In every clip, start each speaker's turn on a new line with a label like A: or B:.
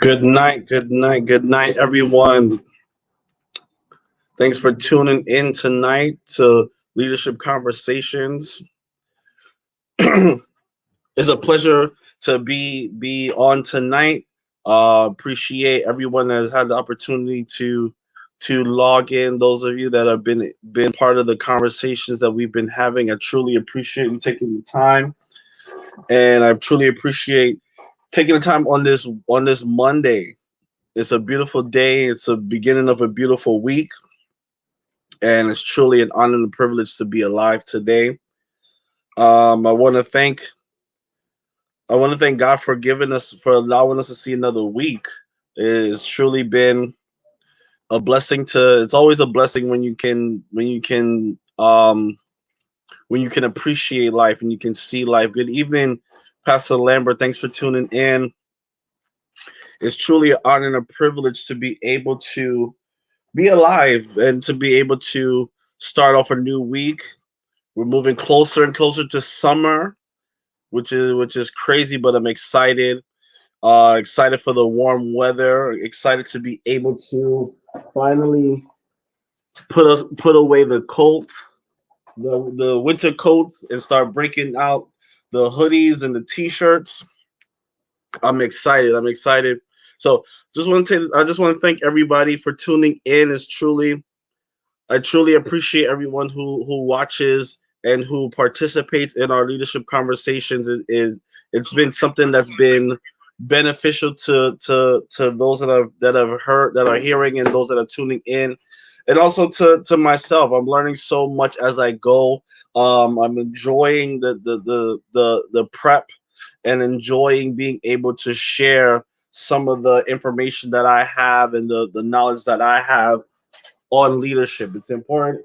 A: Good night, good night, good night, everyone. Thanks for tuning in tonight to Leadership Conversations. It's a pleasure to be on tonight. Appreciate everyone that has had the opportunity to log in. Those of you that have been part of the conversations that we've been having, I truly appreciate you taking the time, and I truly appreciate taking the time on this Monday. It's a beautiful day. It's a beginning of a beautiful week, and it's truly an honor and a privilege to be alive today. Um, I want to thank I want to thank God for giving us for allowing us to see another week. It's truly been a blessing to. It's always a blessing when you can appreciate life and you can see life. Good evening, Pastor Lambert. Thanks for tuning in. It's truly an honor and a privilege to be able to be alive and to be able to start off a new week. We're moving closer and closer to summer, which is crazy, but I'm excited. Excited for the warm weather. Excited to be able to finally put away the coats, the winter coats, and start breaking out the hoodies and the t-shirts. I'm excited. I'm excited. So I just want to thank everybody for tuning in. I truly appreciate everyone who watches and who participates in our leadership conversations. It's been something that's been beneficial to those that are hearing, and those that are tuning in, and also to myself. I'm learning so much as I go. I'm enjoying the prep and enjoying being able to share some of the information that I have and the knowledge that I have on leadership. It's important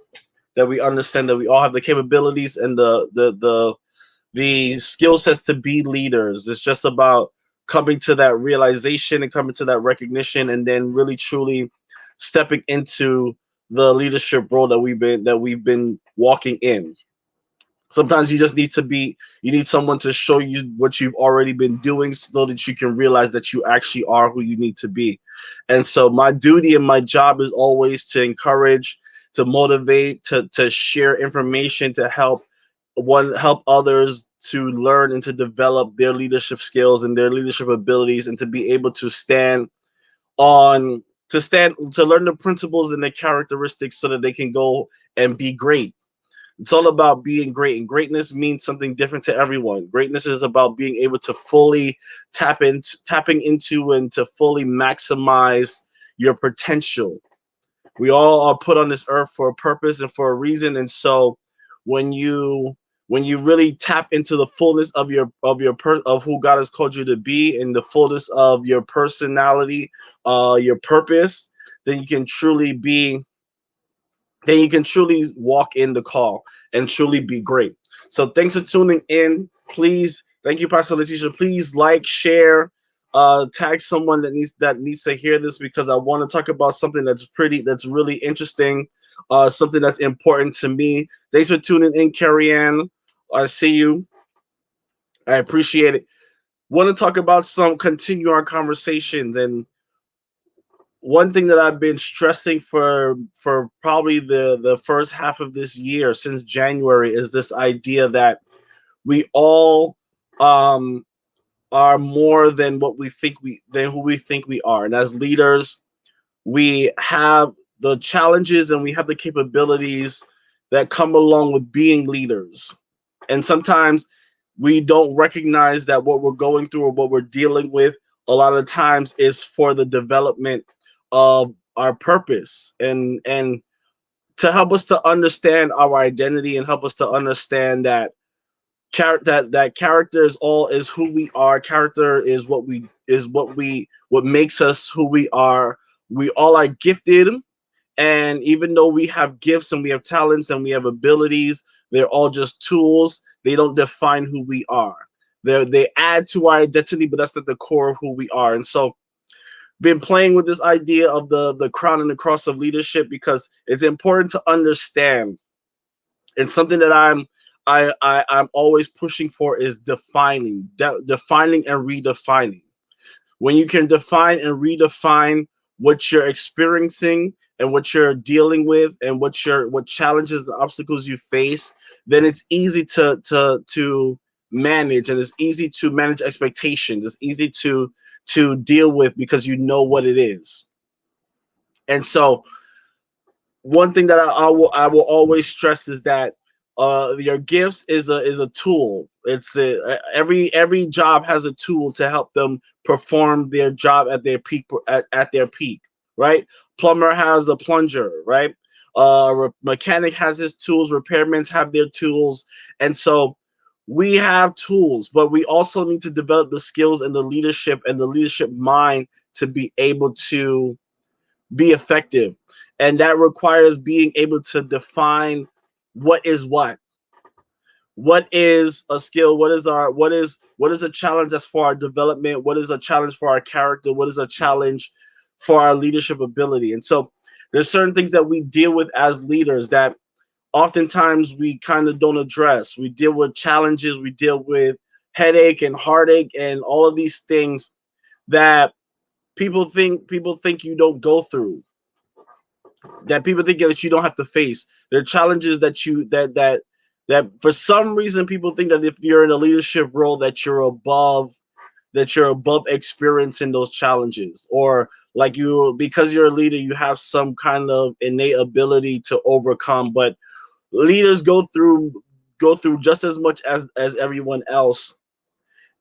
A: that we understand that we all have the capabilities and the skill sets to be leaders. It's just about coming to that realization and coming to that recognition, and then really truly stepping into the leadership role that we've been walking in. Sometimes you need someone to show you what you've already been doing so that you can realize that you actually are who you need to be. And so my duty and my job is always to encourage, to motivate, to share information, to help others to learn and to develop their leadership skills and their leadership abilities, and to be able to stand to learn the principles and the characteristics so that they can go and be great. It's all about being great, and greatness means something different to everyone. Greatness is about being able to fully tapping into and to fully maximize your potential. We all are put on this earth for a purpose and for a reason, and so when you when you really tap into the fullness of who God has called you to be, and the fullness of your personality, your purpose, then you can truly walk in the call and truly be great. So thanks for tuning in. Please, thank you, Pastor Letitia. Please like, share, tag someone that needs to hear this, because I want to talk about something that's really interesting, something that's important to me. Thanks for tuning in, Carrie Ann. I see you. I appreciate it. Want to talk about continue our conversations, and one thing that I've been stressing for probably the first half of this year, since January, is this idea that we all um are more than who we think we are. And as leaders, we have the challenges and we have the capabilities that come along with being leaders. And sometimes we don't recognize that what we're going through or what we're dealing with a lot of times is for the development of our purpose, and to help us to understand our identity, and help us to understand that character is who we are. Character is what makes us who we are. We all are gifted, and even though we have gifts and we have talents and we have abilities, they're all just tools. They don't define who we are. They add to our identity, but that's at the core of who we are. And so, been playing with this idea of the crown and the cross of leadership, because it's important to understand. And something that I'm always pushing for is defining and redefining. When you can define and redefine what you're experiencing and what you're dealing with and what challenges and obstacles you face, then it's easy to manage, and it's easy to manage expectations. It's easy to deal with because you know what it is. And so one thing that I will always stress is that your gifts is a tool. Every job has a tool to help them perform their job at their peak, at their peak, right? Plumber has a plunger, right? Mechanic has his tools. Repairmen have their tools, and so we have tools, but we also need to develop the skills and the leadership mind to be able to be effective. And that requires being able to define what is what is a skill, what is a challenge that's for our development, what is a challenge for our character, what is a challenge for our leadership ability. And so there's certain things that we deal with as leaders that oftentimes we kind of don't address. We deal with challenges, we deal with headache and heartache and all of these things that people think you don't go through, that people think that you don't have to face. There are challenges that for some reason people think that if you're in a leadership role that you're above experiencing those challenges, or like you, because you're a leader, you have some kind of innate ability to overcome. But leaders go through just as much as everyone else,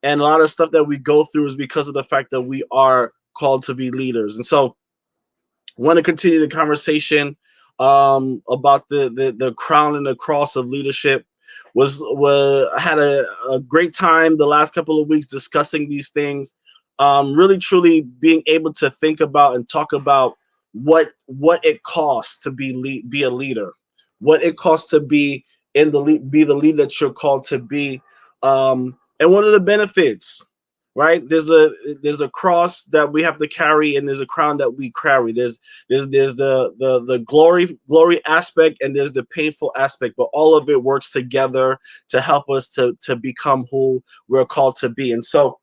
A: and a lot of stuff that we go through is because of the fact that we are called to be leaders. And so want to continue the conversation about the crown and the cross of leadership. Was I had a great time the last couple of weeks discussing these things. Really, truly being able to think about and talk about what it costs to be a leader, what it costs to be the leader that you're called to be, and what are the benefits, right? There's a cross that we have to carry, and there's a crown that we carry. There's the glory aspect, and there's the painful aspect, but all of it works together to help us to become who we're called to be. And so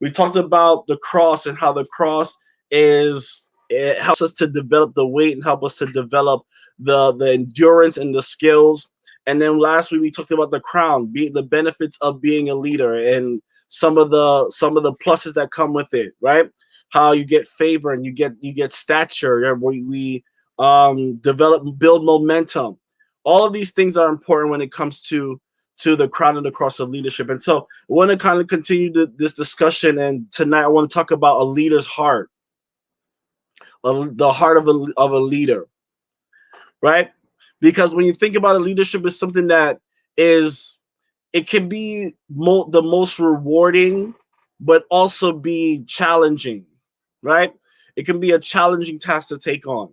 A: we talked about the cross and how the cross is it helps us to develop the weight and help us to develop the endurance and the skills. And then last week we talked about the crown, the benefits of being a leader, and some of the pluses that come with it, right? How you get favor and you get stature, and we build momentum. All of these things are important when it comes to the crown and the cross of leadership. And so I want to kind of continue this discussion. And tonight I want to talk about a leader's heart, the heart of a leader, right? Because when you think about it, leadership is something that it can be the most rewarding, but also be challenging, right? It can be a challenging task to take on.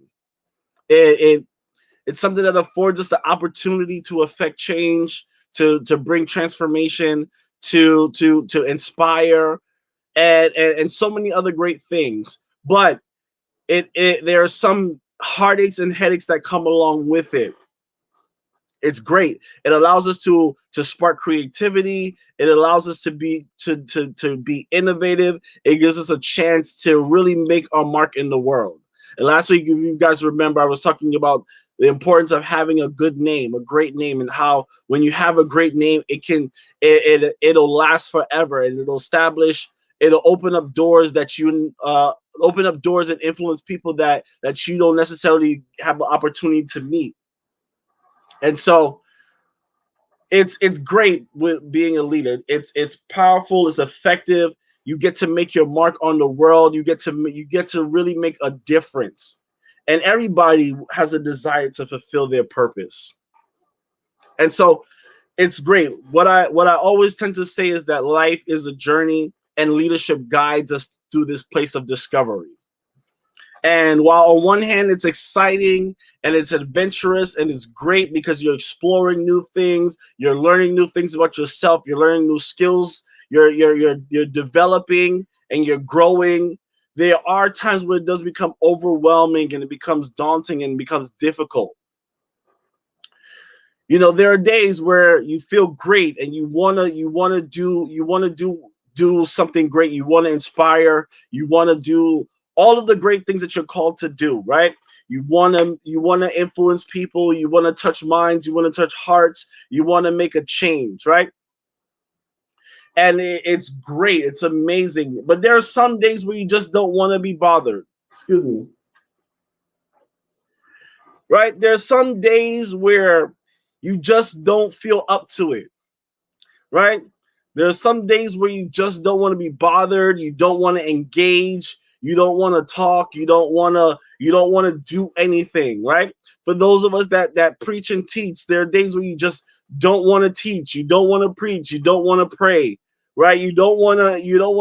A: It it's something that affords us the opportunity to affect change, to bring transformation, to inspire, and so many other great things. But there are some heartaches and headaches that come along with it. It's great. It allows us to spark creativity. It allows us to be innovative. It gives us a chance to really make our mark in the world. And last week, if you guys remember, I was talking about the importance of having a good name, a great name, and how when you have a great name, it'll last forever, and it'll open up doors and influence people that you don't necessarily have the opportunity to meet. And so it's great with being a leader. It's powerful, it's effective. You get to make your mark on the world. You get to really make a difference. And everybody has a desire to fulfill their purpose. And so it's great. What I always tend to say is that life is a journey, and leadership guides us through this place of discovery. And while on one hand it's exciting and it's adventurous and it's great because you're exploring new things, you're learning new things about yourself, you're learning new skills, you're developing and you're growing. There are times where it does become overwhelming and it becomes daunting and becomes difficult. There are days where you feel great and you wanna do do something great. You want to inspire. You want to do all of the great things that you're called to do, right? You want to influence people. You want to touch minds. You want to touch hearts. You want to make a change, right? And it's great. It's amazing. But there are some days where you just don't want to be bothered. Excuse me. Right? There's some days where you just don't feel up to it, right? There's some days where you just don't want to be bothered, you don't want to engage, you don't want to talk, you don't want to do anything, right? For those of us that preach and teach, there are days where you just don't want to teach, you don't want to preach, you don't want to pray, right? You don't want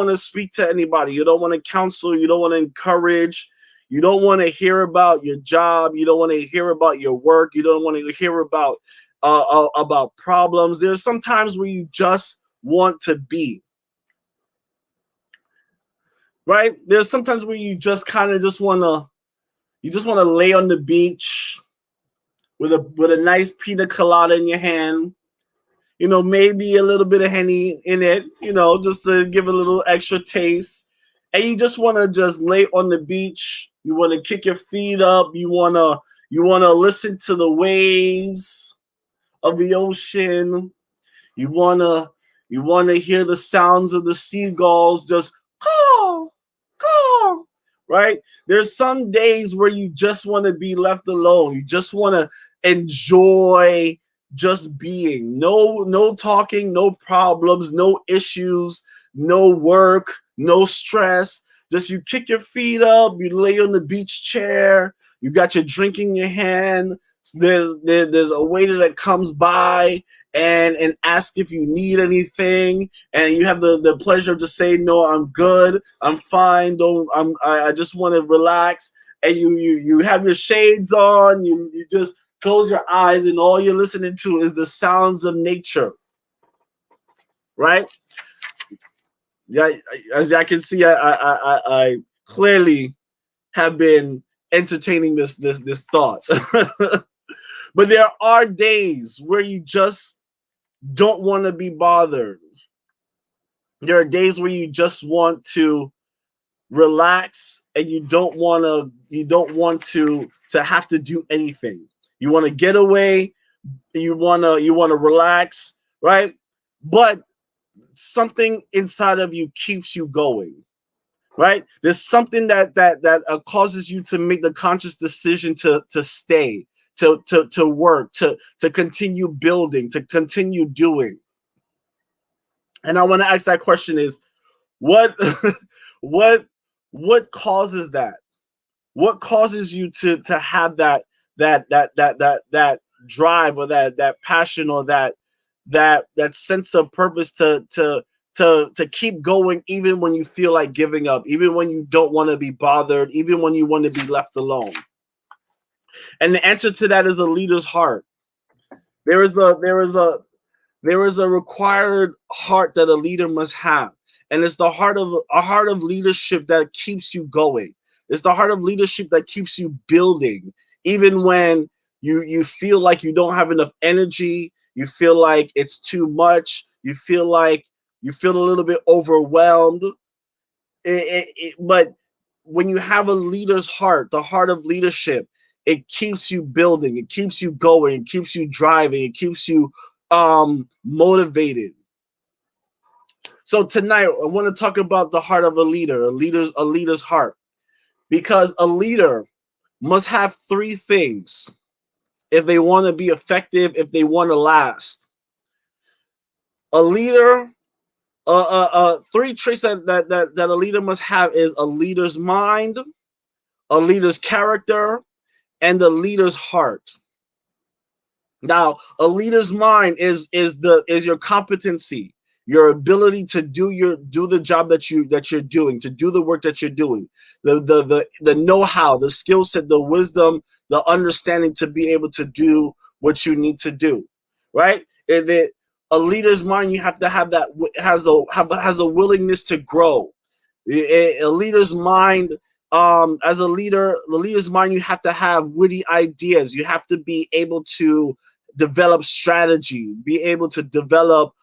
A: to speak to anybody, you don't want to counsel, you don't want to encourage, you don't want to hear about your job, you don't want to hear about your work, you don't want to hear about problems. There's sometimes where you just want to be, right? There's sometimes where you just kind of just want to lay on the beach with a nice pina colada in your hand, maybe a little bit of Henny in it, just to give a little extra taste. And you just want to just lay on the beach. You want to kick your feet up. You want to listen to the waves of the ocean. You wanna you wanna hear the sounds of the seagulls just caw, caw, right? There's some days where you just want to be left alone. You just want to enjoy just being. No talking, no problems, no issues, no work, no stress. Just you kick your feet up, you lay on the beach chair, you got your drink in your hand. There's a waiter that comes by and ask if you need anything, and you have the pleasure to say no, I'm good, I'm fine, don't I just want to relax. And you have your shades on, you just close your eyes, and all you're listening to is the sounds of nature, right? Yeah, as I can see, I clearly have been entertaining this thought. But there are days where you just don't want to be bothered. There are days where you just want to relax, and you don't want to have to do anything. You want to get away, you want to relax, right? But something inside of you keeps you going, right? There's something that causes you to make the conscious decision to stay, to work, to continue building, to continue doing. And I want to ask that question is what what what causes that? What causes you to have that drive, or that passion, or that sense of purpose to keep going, even when you feel like giving up, even when you don't want to be bothered, even when you want to be left alone? And the answer to that is a leader's heart. There is a there is a there is a required heart that a leader must have, and it's the heart of leadership that keeps you going. It's the heart of leadership that keeps you building, even when you feel like you don't have enough energy. You feel like it's too much. You feel a little bit overwhelmed. But when you have a leader's heart, the heart of leadership, it keeps you building, it keeps you going, it keeps you driving, it keeps you motivated. So tonight I want to talk about the heart of a leader, a leader's heart, because a leader must have three things if they want to be effective, if they want to last. A leader, three traits that a leader must have is a leader's mind, a leader's character, and a leader's heart. Now, a leader's mind is your competency, your ability to do the job that you're doing, to do the work that you're doing, the know-how, the skill set, the wisdom, the understanding to be able to do what you need to do, right? A leader's mind, you have to have that, has a willingness to grow. A leader's mind, as a leader, the leader's mind, you have to have witty ideas. You have to be able to develop strategy, be able to develop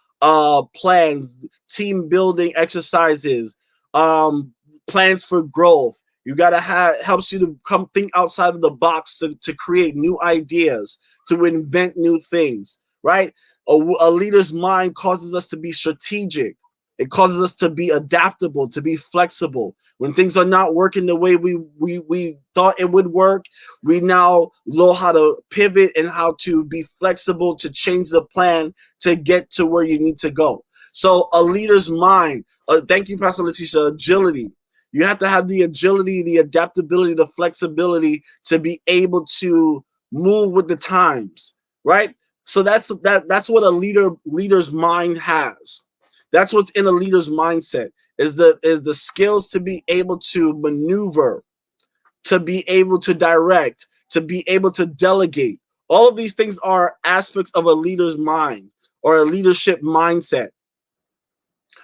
A: plans, team building exercises, plans for growth. You gotta have helps you to come think outside of the box to create new ideas, to invent new things, right? A leader's mind causes us to be strategic. It causes us to be adaptable, to be flexible. When things are not working the way we thought it would work, we now know how to pivot and how to be flexible to change the plan to get to where you need to go. So a leader's mind, thank you, Pastor Letitia, agility. You have to have the agility, the adaptability, the flexibility to be able to move with the times, right? So that's what a leader's mind has. That's what's in a leader's mindset is the skills to be able to maneuver, to be able to direct, to be able to delegate. All of these things are aspects of a leader's mind or a leadership mindset.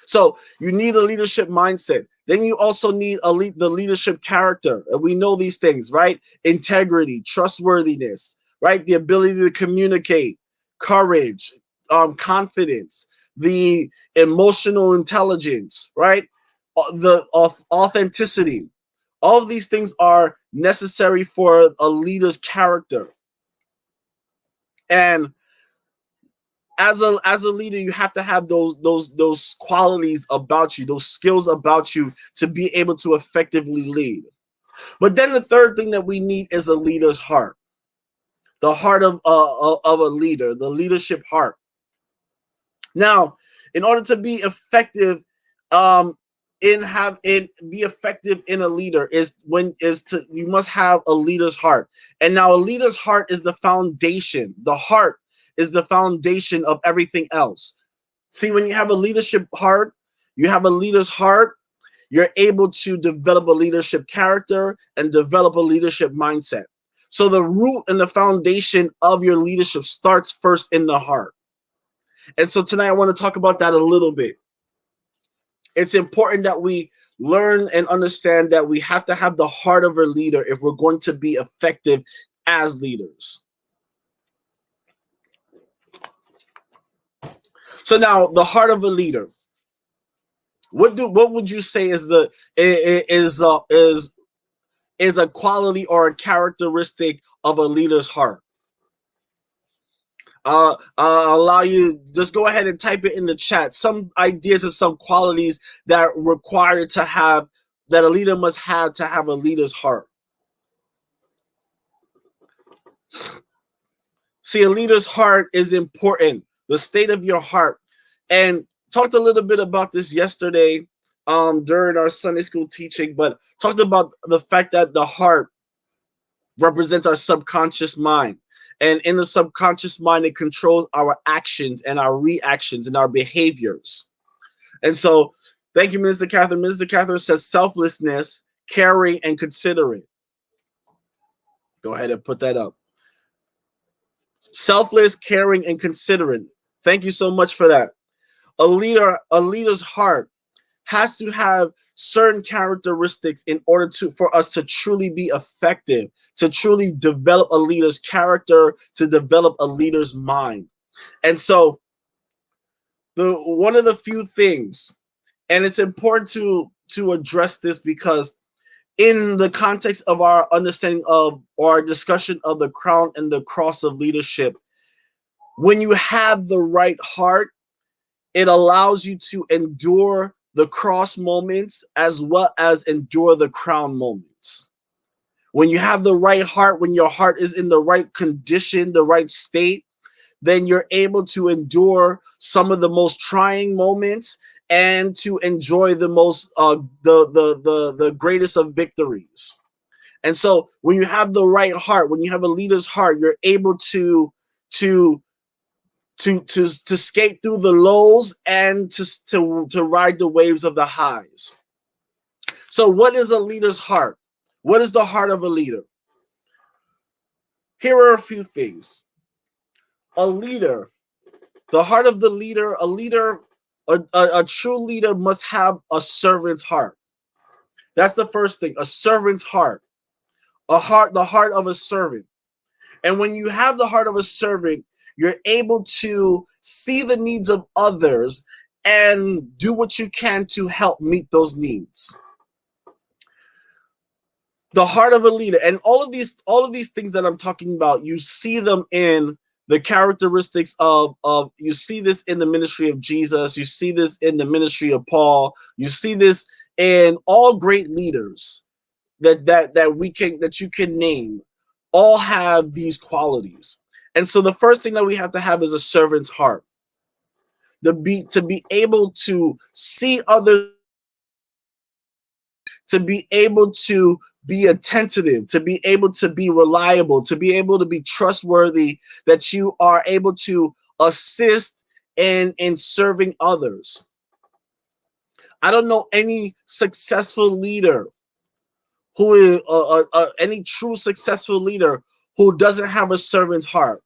A: So you need a leadership mindset. Then you also need the leadership character. And we know these things, right? Integrity, trustworthiness, right? The ability to communicate, courage, confidence, the emotional intelligence, right? The authenticity. All of these things are necessary for a leader's character. And as a leader, you have to have those qualities about you, those skills about you to be able to effectively lead. But then the third thing that we need is a leader's heart, the heart of a leader, the leadership heart. Now, in order to be effective, be effective in a leader you must have a leader's heart. And now a leader's heart is the foundation. The heart is the foundation of everything else. See, when you have a leadership heart, you have a leader's heart, you're able to develop a leadership character and develop a leadership mindset. So the root and the foundation of your leadership starts first in the heart. And so tonight I want to talk about that a little bit. It's important that we learn and understand that we have to have the heart of a leader if we're going to be effective as leaders. So now the heart of a leader. What would you say is is a quality or a characteristic of a leader's heart? Allow you just go ahead and type it in the chat. Some ideas and some qualities that are required to have that a leader must have to have a leader's heart. See, a leader's heart is important. The state of your heart, and talked a little bit about this yesterday during our Sunday school teaching, but talked about the fact that the heart represents our subconscious mind. And in the subconscious mind, it controls our actions and our reactions and our behaviors. And so, thank you, Minister Catherine. Minister Catherine says selflessness, caring, and considerate. Go ahead and put that up. Selfless, caring, and considerate. Thank you so much for that. A leader's heart has to have certain characteristics in order for us to truly be effective, to truly develop a leader's character, to develop a leader's mind. And so one of the few things, and it's important to address this because in the context of our understanding of or our discussion of the crown and the cross of leadership, when you have the right heart, it allows you to endure the cross moments as well as endure the crown moments. When you have the right heart, when your heart is in the right condition, the right state, then you're able to endure some of the most trying moments and to enjoy the most the greatest of victories. And so when you have the right heart, when you have a leader's heart, you're able to skate through the lows and to ride the waves of the highs. So what is a leader's heart? What is the heart of a leader? Here are a few things. A leader, the heart of the leader, a true leader must have a servant's heart. That's the first thing, a servant's heart. The heart of a servant. And when you have the heart of a servant, You're able to see the needs of others and do what you can to help meet those needs. The heart of a leader, and all of these things that I'm talking about, you see them in the characteristics of you see this in the ministry of Jesus, you see this in the ministry of Paul, you see this in all great leaders that you can name, all have these qualities. And so the first thing that we have to have is a servant's heart. To be able to see others, to be able to be attentive, to be able to be reliable, to be able to be trustworthy, that you are able to assist in serving others. I don't know any successful leader who is any true successful leader who doesn't have a servant's heart,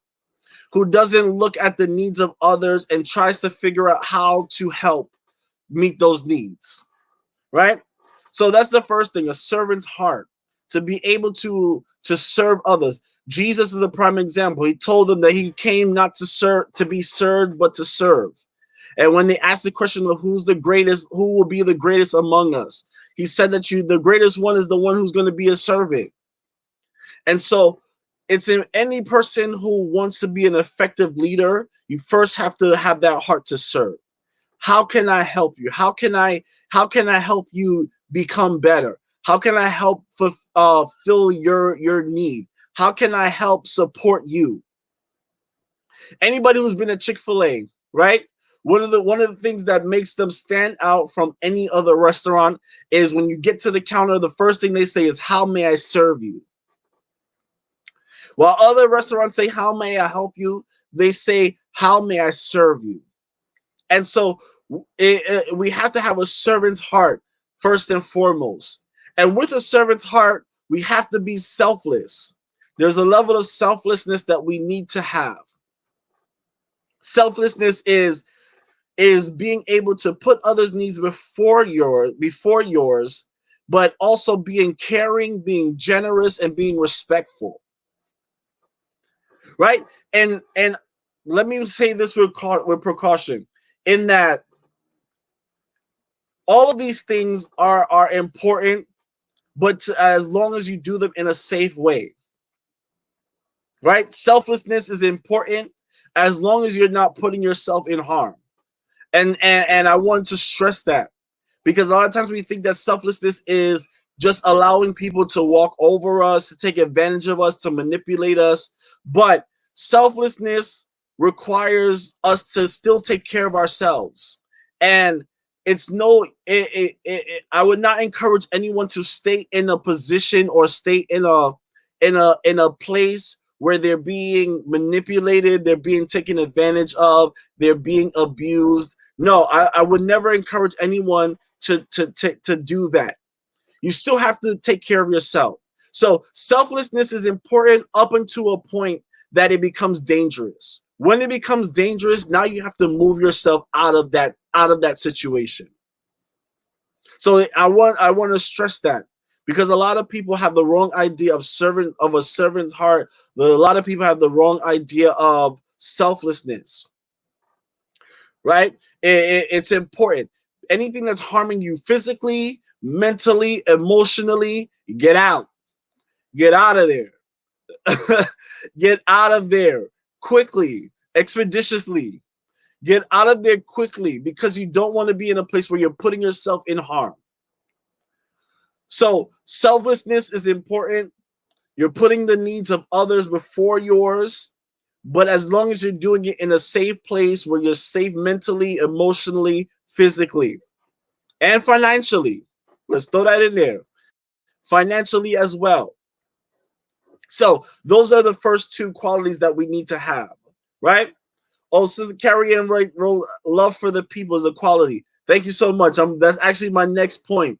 A: who doesn't look at the needs of others and tries to figure out how to help meet those needs, right? So that's the first thing, a servant's heart, to be able to serve others. Jesus is a prime example. He told them that he came not to be served, but to serve. And when they asked the question of who's the greatest, who will be the greatest among us, he said that the greatest one is the one who's going to be a servant. And so it's in any person who wants to be an effective leader, you first have to have that heart to serve. How can I help you? How can I help you become better? How can I help fill your need? How can I help support you? Anybody who's been at Chick-fil-A, right? One of the things that makes them stand out from any other restaurant is when you get to the counter, the first thing they say is, "How may I serve you?" While other restaurants say, "How may I help you?" they say, "How may I serve you?" And so we have to have a servant's heart first and foremost. And with a servant's heart, we have to be selfless. There's a level of selflessness that we need to have. Selflessness is being able to put others' needs before yours, but also being caring, being generous, and being respectful. Right? And let me say this with precaution, in that all of these things are important, but as long as you do them in a safe way. Right? Selflessness is important as long as you're not putting yourself in harm. And I want to stress that, because a lot of times we think that selflessness is just allowing people to walk over us, to take advantage of us, to manipulate us. But selflessness requires us to still take care of ourselves. And it's no, I would not encourage anyone to stay in a position or stay in a place where they're being manipulated, they're being taken advantage of, they're being abused. No, I would never encourage anyone to do that. You still have to take care of yourself. So selflessness is important up until a point that it becomes dangerous. When it becomes dangerous, now you have to move yourself out of that situation. So I want to stress that, because a lot of people have the wrong idea of a servant's heart. A lot of people have the wrong idea of selflessness. Right? It's important. Anything that's harming you physically, mentally, emotionally, get out. Get out of there. Get out of there quickly, expeditiously. Get out of there quickly, because you don't want to be in a place where you're putting yourself in harm. So selflessness is important. You're putting the needs of others before yours, but as long as you're doing it in a safe place where you're safe mentally, emotionally, physically, and financially. Let's throw that in there. Financially as well. So those are the first two qualities that we need to have, right? Oh, Sister Carrie Ann wrote, love for the people is a quality. Thank you so much. That's actually my next point.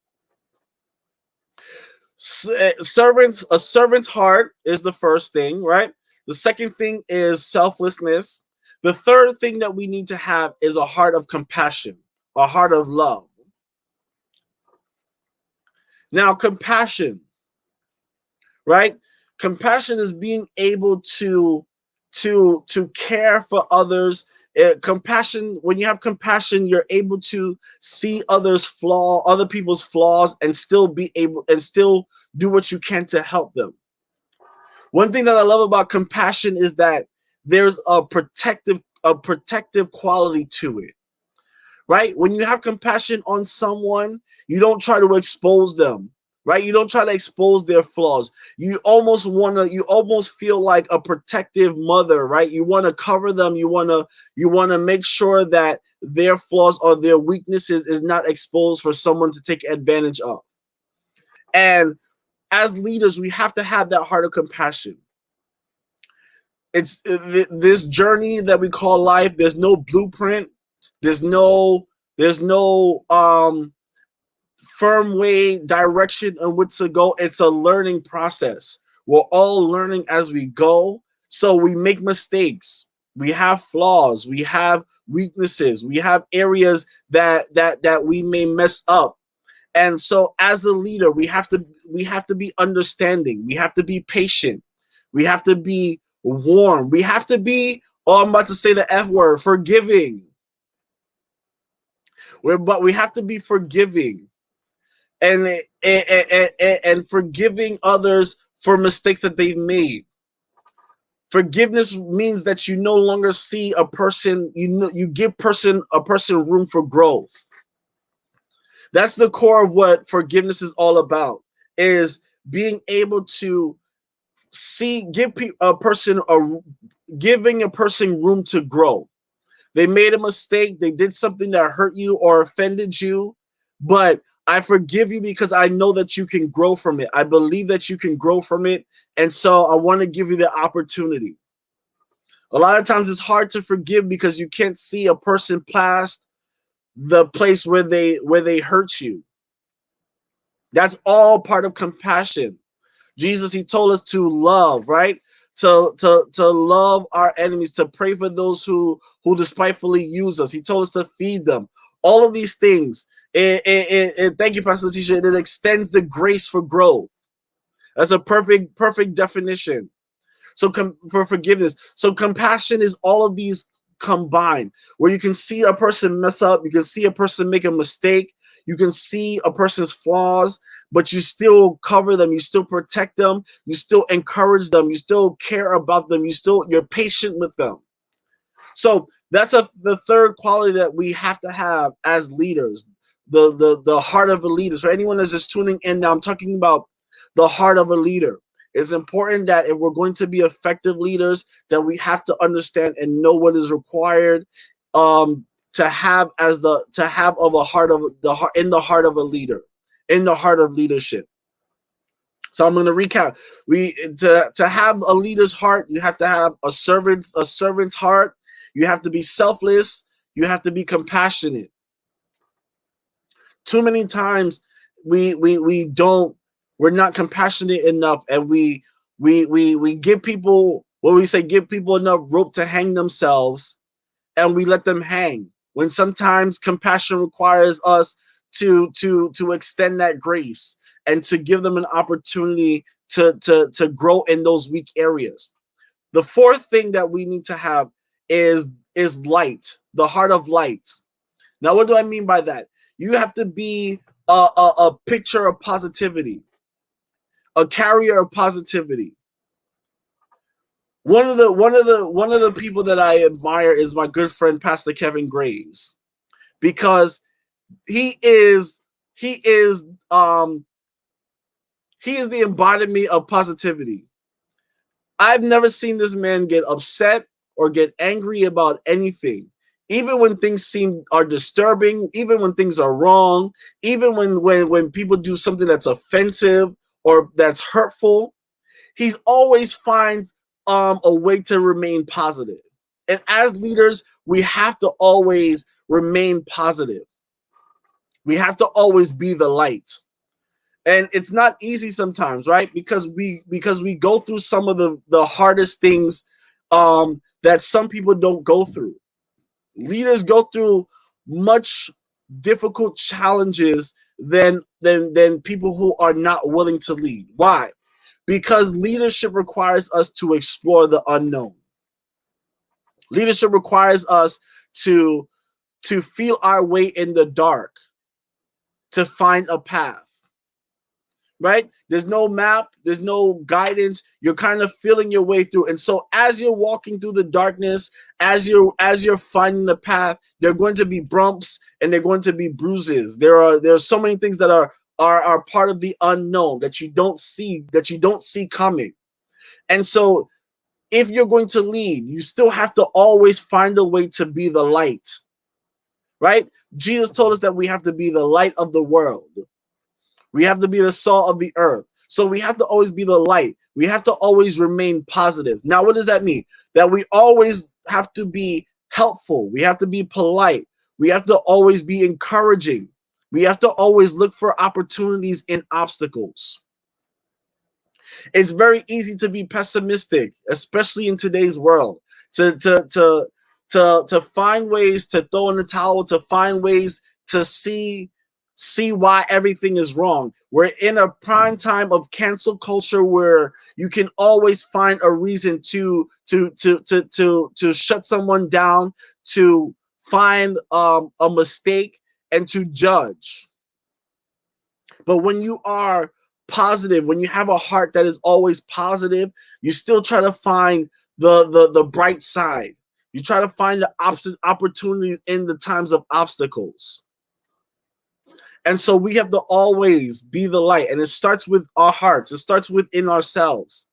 A: A servant's heart is the first thing, right? The second thing is selflessness. The third thing that we need to have is a heart of compassion, a heart of love. Now, compassion, right? Compassion is being able to to care for others. Compassion, when you have compassion, you're able to see other people's flaws, and still do what you can to help them. One thing that I love about compassion is that there's a protective quality to it, right? When you have compassion on someone, you don't try to expose them, right? You don't try to expose their flaws. You almost feel like a protective mother, right? You want to cover them. You want to make sure that their flaws or their weaknesses is not exposed for someone to take advantage of. And as leaders, we have to have that heart of compassion. It's this journey that we call life. There's no blueprint. There's no firm way direction in which to go. It's a learning process. We're all learning as we go. So we make mistakes. We have flaws. We have weaknesses. We have areas that we may mess up. And so as a leader, we have to be understanding. We have to be patient. We have to be warm. We have to be, oh, I'm about to say the F word, forgiving. But we have to be forgiving, and and forgiving others for mistakes that they've made. Forgiveness means that you no longer see a person, you give a person room for growth. That's the core of what forgiveness is all about, is being able to see give a person a giving a person room to grow. They made a mistake, they did something that hurt you or offended you, but I forgive you because I know that you can grow from it. I believe that you can grow from it. And so I want to give you the opportunity. A lot of times it's hard to forgive because you can't see a person past the place where they hurt you. That's all part of compassion. Jesus, he told us to love, right? To love our enemies, to pray for those who despitefully use us. He told us to feed them. All of these things. Thank you, Pastor Letitia. It extends the grace for growth. That's a perfect definition. So for forgiveness. So compassion is all of these combined, where you can see a person mess up, you can see a person make a mistake, you can see a person's flaws, but you still cover them, you still protect them, you still encourage them, you still care about them, you're patient with them. So that's the third quality that we have to have as leaders. The heart of a leader. For anyone that's just tuning in now, I'm talking about the heart of a leader. It's important that if we're going to be effective leaders, that we have to understand and know what is required to have of a heart of the heart in the heart of a leader, in the heart of leadership. So I'm going to recap. We to have a leader's heart, you have to have a servant's heart. You have to be selfless. You have to be compassionate. Too many times we don't we're not compassionate enough, and we give people what we say give people enough rope to hang themselves, and we let them hang, when sometimes compassion requires us to extend that grace and to give them an opportunity to grow in those weak areas. The fourth thing that we need to have is light, the heart of light. Now, what do I mean by that? You have to be a picture of positivity, a carrier of positivity. One of the people that I admire is my good friend Pastor Kevin Graves, because he is he is um he is the embodiment of positivity. I've never seen this man get upset or get angry about anything. Even when things are disturbing, even when things are wrong, even when people do something that's offensive or that's hurtful, he always finds a way to remain positive. And as leaders, we have to always remain positive. We have to always be the light. And it's not easy sometimes, right? Because we go through some of the hardest things that some people don't go through. Leaders go through much difficult challenges than people who are not willing to lead. Why? Because leadership requires us to explore the unknown. Leadership requires us to feel our way in the dark, to find a path. Right? There's no map, there's no guidance. You're kind of feeling your way through. And so as you're walking through the darkness, as you're finding the path, there are going to be bumps and there are going to be bruises. There are so many things that are part of the unknown that you don't see coming. And so if you're going to lead, you still have to always find a way to be the light. Right? Jesus told us that we have to be the light of the world. We have to be the salt of the earth. So we have to always be the light. We have to always remain positive. Now, what does that mean? That we always have to be helpful. We have to be polite. We have to always be encouraging. We have to always look for opportunities in obstacles. It's very easy to be pessimistic, especially in today's world. To find ways to throw in the towel, to find ways to see why everything is wrong. We're in a prime time of cancel culture where you can always find a reason to shut someone down, to find a mistake, and to judge. But when you are positive, when you have a heart that is always positive, you still try to find the bright side. You try to find the opportunities in the times of obstacles. And so we have to always be the light. And it starts with our hearts. It starts within ourselves.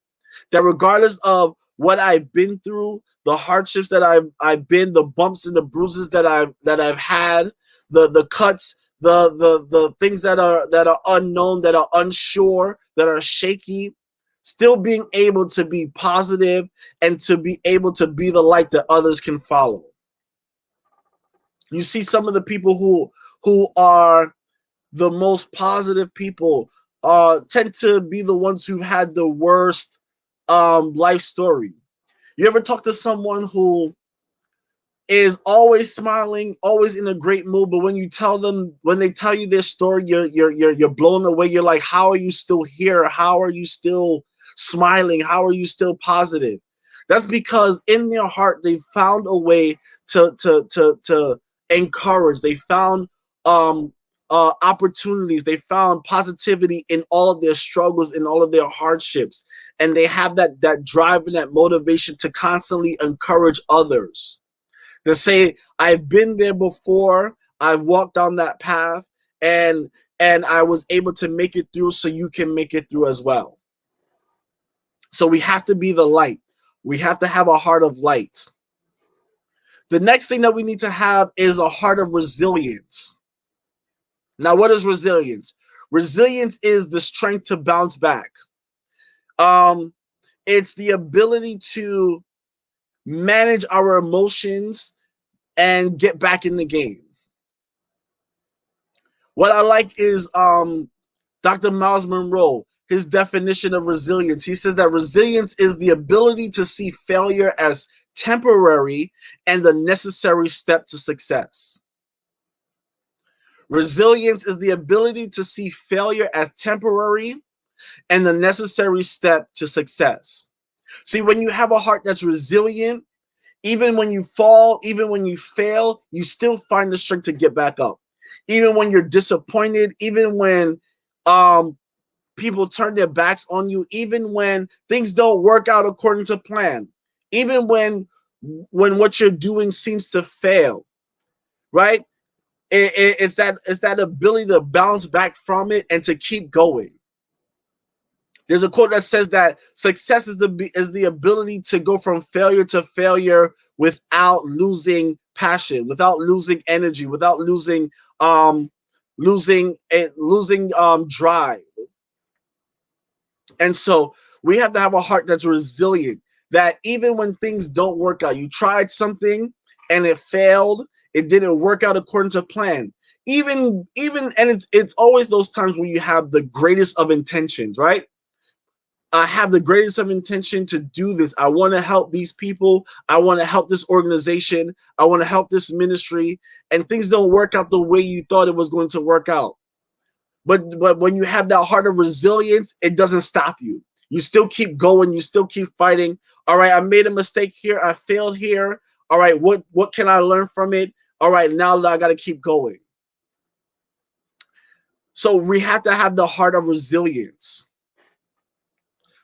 A: That regardless of what I've been through, the hardships that I've been, the bumps and the bruises that I've had, the cuts, the things that are unknown, that are unsure, that are shaky, still being able to be positive and to be able to be the light that others can follow. You see some of the people who are the most positive people tend to be the ones who had the worst life story. You ever talk to someone who is always smiling, always in a great mood, but when they tell you their story, you're blown away. You're like, how are you still here? How are you still smiling? How are you still positive? That's because in their heart they found a way to encourage. They found opportunities. They found positivity in all of their struggles, in all of their hardships, and they have that drive and that motivation to constantly encourage others. To say, I've been there before, I've walked down that path, and I was able to make it through, so you can make it through as well. So we have to be the light. We have to have a heart of light. The next thing that we need to have is a heart of resilience. Now, what is resilience? Resilience is the strength to bounce back. It's the ability to manage our emotions and get back in the game. What I like is Dr. Miles Monroe, his definition of resilience. He says that resilience is the ability to see failure as temporary and the necessary step to success. Resilience is the ability to see failure as temporary and the necessary step to success. See, when you have a heart that's resilient, even when you fall, even when you fail, you still find the strength to get back up. Even when you're disappointed, even when people turn their backs on you, even when things don't work out according to plan, even when what you're doing seems to fail, right? It's that ability to bounce back from it and to keep going. There's a quote that says that success is the ability to go from failure to failure without losing passion, without losing energy, without losing drive. And so we have to have a heart that's resilient, that even when things don't work out, you tried something and it failed, it didn't work out according to plan. Even and it's always those times when you have the greatest of intentions, right? I have the greatest of intention to do this. I want to help these people. I want to help this organization. I want to help this ministry. And things don't work out the way you thought it was going to work out. But when you have that heart of resilience, it doesn't stop you. You still keep going. You still keep fighting. All right, I made a mistake here. I failed here. All right, what can I learn from it? All right, now I got to keep going. So we have to have the heart of resilience.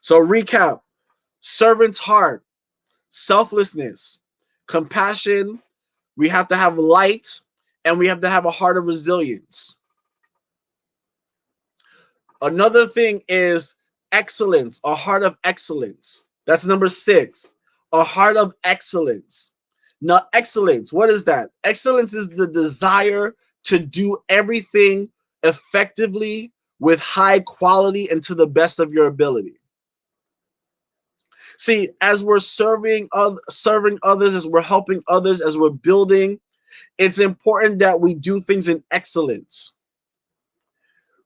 A: So recap: servant's heart, selflessness, compassion. We have to have light, and we have to have a heart of resilience. Another thing is excellence, a heart of excellence. That's number 6, a heart of excellence. Now, excellence, what is that? Excellence is the desire to do everything effectively with high quality and to the best of your ability. See, as we're serving others, as we're helping others, as we're building, it's important that we do things in excellence.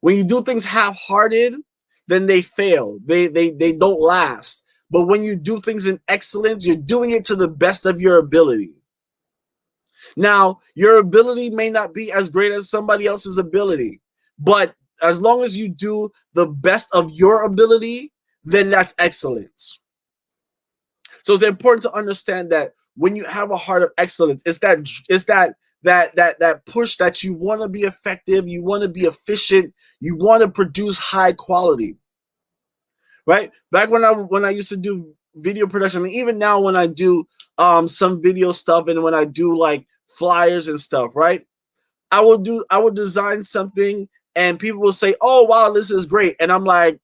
A: When you do things half-hearted, then they fail. They don't last. But when you do things in excellence, you're doing it to the best of your ability. Now, your ability may not be as great as somebody else's ability, but as long as you do the best of your ability, then that's excellence. So it's important to understand that when you have a heart of excellence, it's that push that you want to be effective, you want to be efficient, you want to produce high quality. Right? Back when I used to do video production, and even now when I do some video stuff, and when I do like flyers and stuff, right? I would design something and people will say, "Oh wow, this is great." And I'm like,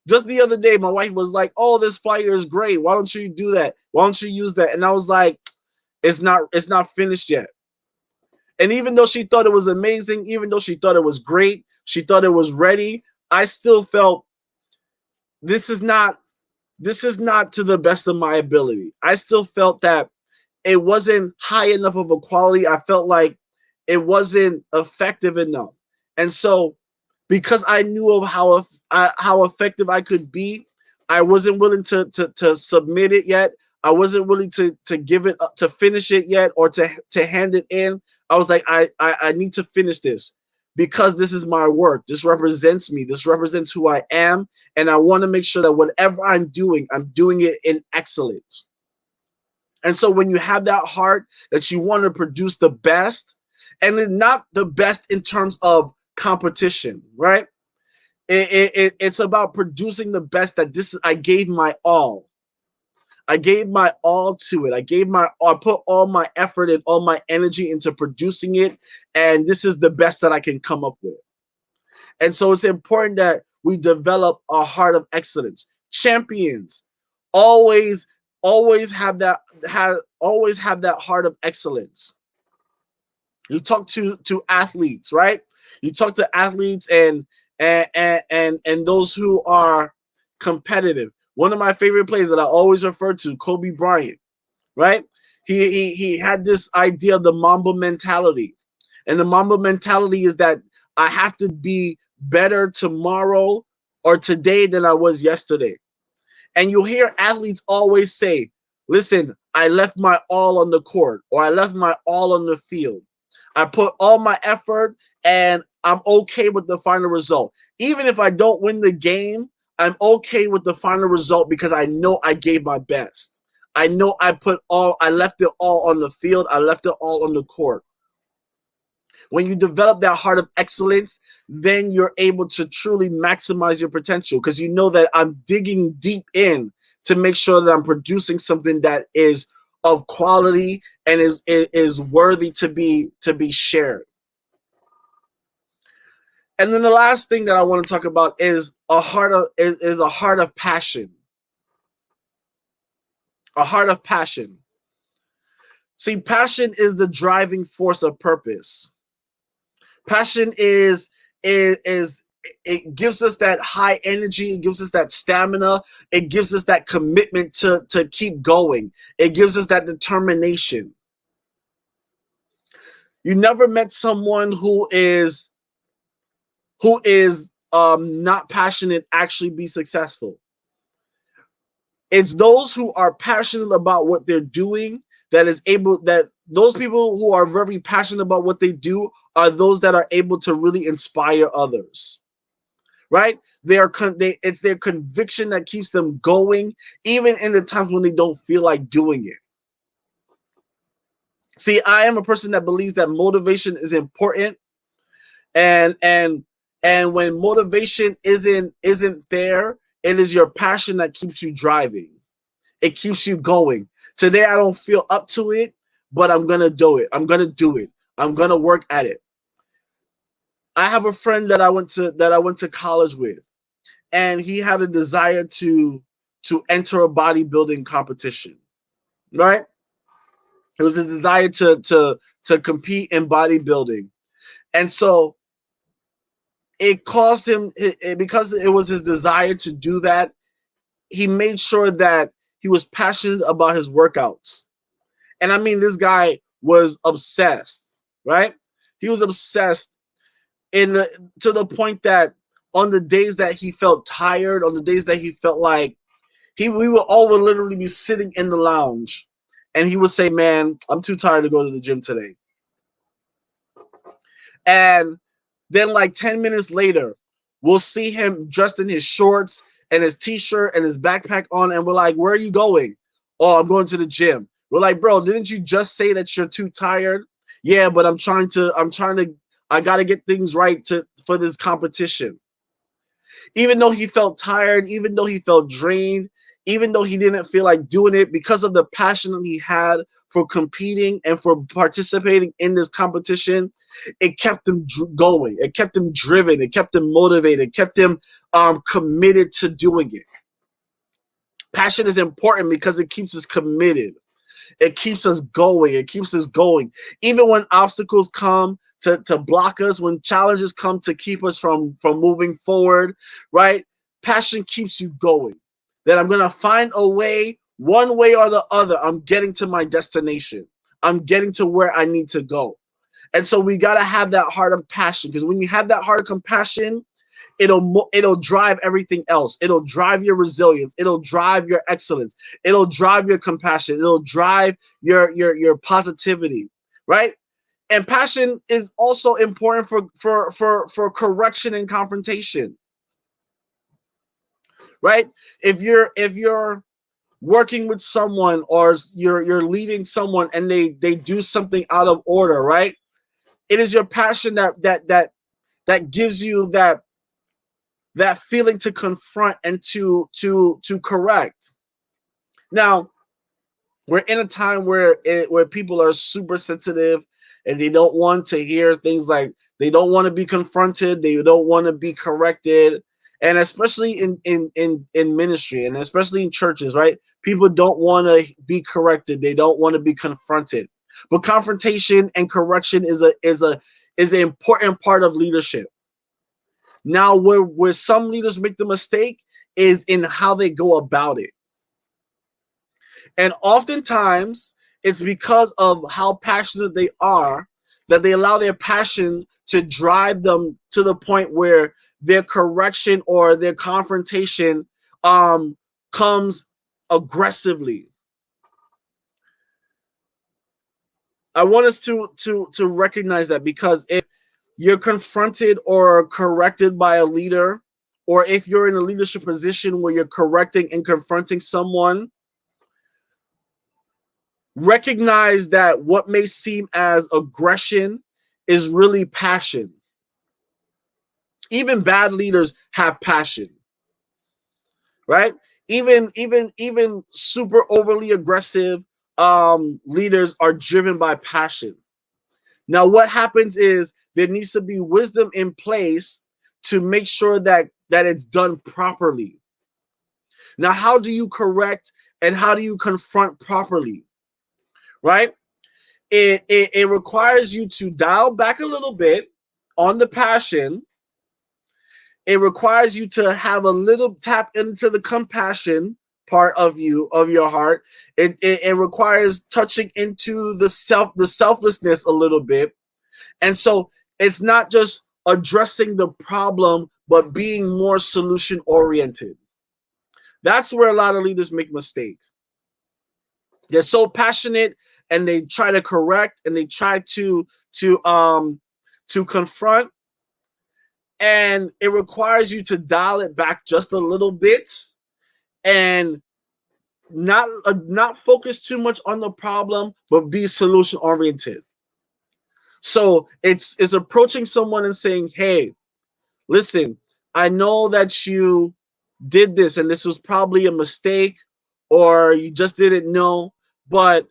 A: just the other day, my wife was like, "Oh, this flyer is great. Why don't you do that? Why don't you use that?" And I was like, it's not finished yet. And even though she thought it was amazing, even though she thought it was great, she thought it was ready, I still felt this is not to the best of my ability. I still felt that it wasn't high enough of a quality. I felt like it wasn't effective enough. And so because I knew of how effective I could be, I wasn't willing to submit it yet. I wasn't willing to give it up, to finish it yet, or to hand it in. I was like, I need to finish this because this is my work. This represents me. This represents who I am, and I want to make sure that whatever I'm doing it in excellence. And so when you have that heart that you want to produce the best, and it's not the best in terms of competition, right? It's about producing the best. That I gave my all. I gave my all to it. I put all my effort and all my energy into producing it, and this is the best that I can come up with. And so it's important that we develop a heart of excellence. Champions always always have that heart of excellence. You talk to athletes, right? You talk to athletes and those who are competitive. One of my favorite players that I always refer to, Kobe Bryant, right? He had this idea of the Mamba mentality. And the Mamba mentality is that I have to be better tomorrow or today than I was yesterday. And you'll hear athletes always say, listen, I left my all on the court, or I left my all on the field. I put all my effort and I'm okay with the final result. Even if I don't win the game, I'm okay with the final result because I know I gave my best. I know I left it all on the field. I left it all on the court. When you develop that heart of excellence, then you're able to truly maximize your potential because you know that I'm digging deep in to make sure that I'm producing something that is of quality and is worthy to be shared. And then the last thing that I want to talk about is a heart of passion. A heart of passion. See, passion is the driving force of purpose. Passion is it gives us that high energy, it gives us that stamina, it gives us that commitment to keep going. It gives us that determination. You never met someone who is not passionate actually be successful. It's those who are passionate about what they're doing that those people who are very passionate about what they do are those that are able to really inspire others. Right? It's their conviction that keeps them going, even in the times when they don't feel like doing it. See, I am a person that believes that motivation is important, and when motivation isn't there, it is your passion that keeps you driving. It keeps you going. Today I don't feel up to it, but I'm gonna do it. I'm gonna do it. I'm gonna work at it. I have a friend that I went to college with, and he had a desire to enter a bodybuilding competition. Right? It was a desire to compete in bodybuilding, and so it caused him because it was his desire to do that. He made sure that he was passionate about his workouts. And I mean, this guy was obsessed, right? He was obsessed to the point that on the days that he felt tired, on the days that he felt like we would literally be sitting in the lounge, and he would say, "Man, I'm too tired to go to the gym today." And then, like 10 minutes later, we'll see him dressed in his shorts and his t-shirt and his backpack on, and we're like, "Where are you going?" "Oh, I'm going to the gym." We're like, "Bro, didn't you just say that you're too tired?" "Yeah, but I gotta get things right for this competition." Even though he felt tired, even though he felt drained, even though he didn't feel like doing it, because of the passion that he had for competing and for participating in this competition, it kept him going. It kept him driven. It kept him motivated. It kept him committed to doing it. Passion is important because it keeps us committed. It keeps us going. It keeps us going. Even when obstacles come to block us, when challenges come to keep us from moving forward, right? Passion keeps you going. That I'm going to find a way, one way or the other, I'm getting to my destination. I'm getting to where I need to go. And so we got to have that heart of passion, because when you have that heart of compassion, it'll drive everything else. It'll drive your resilience. It'll drive your excellence. It'll drive your compassion. It'll drive your positivity, right? And passion is also important for correction and confrontation, right? If you're working with someone, or you're leading someone, and they do something out of order, right? It is your passion that gives you that feeling to confront and to correct. Now, we're in a time where people are super sensitive, and they don't want to hear things like, they don't want to be confronted, they don't want to be corrected. And especially in ministry, and especially in churches, right? People don't want to be corrected, they don't want to be confronted. But confrontation and correction is an important part of leadership. Now, where some leaders make the mistake is in how they go about it. And oftentimes, it's because of how passionate they are that they allow their passion to drive them to the point where their correction or their confrontation comes aggressively. I want us to recognize that, because if you're confronted or corrected by a leader, or if you're in a leadership position where you're correcting and confronting someone, recognize that what may seem as aggression is really passion. Even bad leaders have passion, right? Even super overly aggressive leaders are driven by passion. Now, what happens is there needs to be wisdom in place to make sure that it's done properly. Now, how do you correct and how do you confront properly, right? It requires you to dial back a little bit on the passion. It requires you to have a little tap into the compassion part of your heart. It requires touching into the selflessness a little bit. And so it's not just addressing the problem, but being more solution oriented. That's where a lot of leaders make mistakes. They're so passionate, and they try to correct, and they try to confront, and it requires you to dial it back just a little bit and not focus too much on the problem, but be solution oriented. So it's approaching someone and saying, "Hey, listen, I know that you did this and this was probably a mistake or you just didn't know, but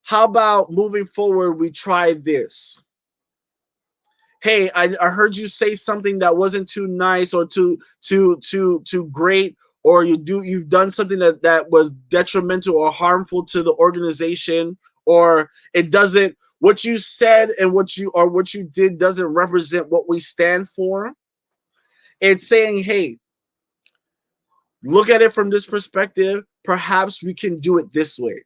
A: how about moving forward we try this? Hey, I heard you say something that wasn't too nice or too great, or you've done something that was detrimental or harmful to the organization, or it doesn't what you said and what you did doesn't represent what we stand for." It's saying, hey, look at it from this perspective. Perhaps we can do it this way.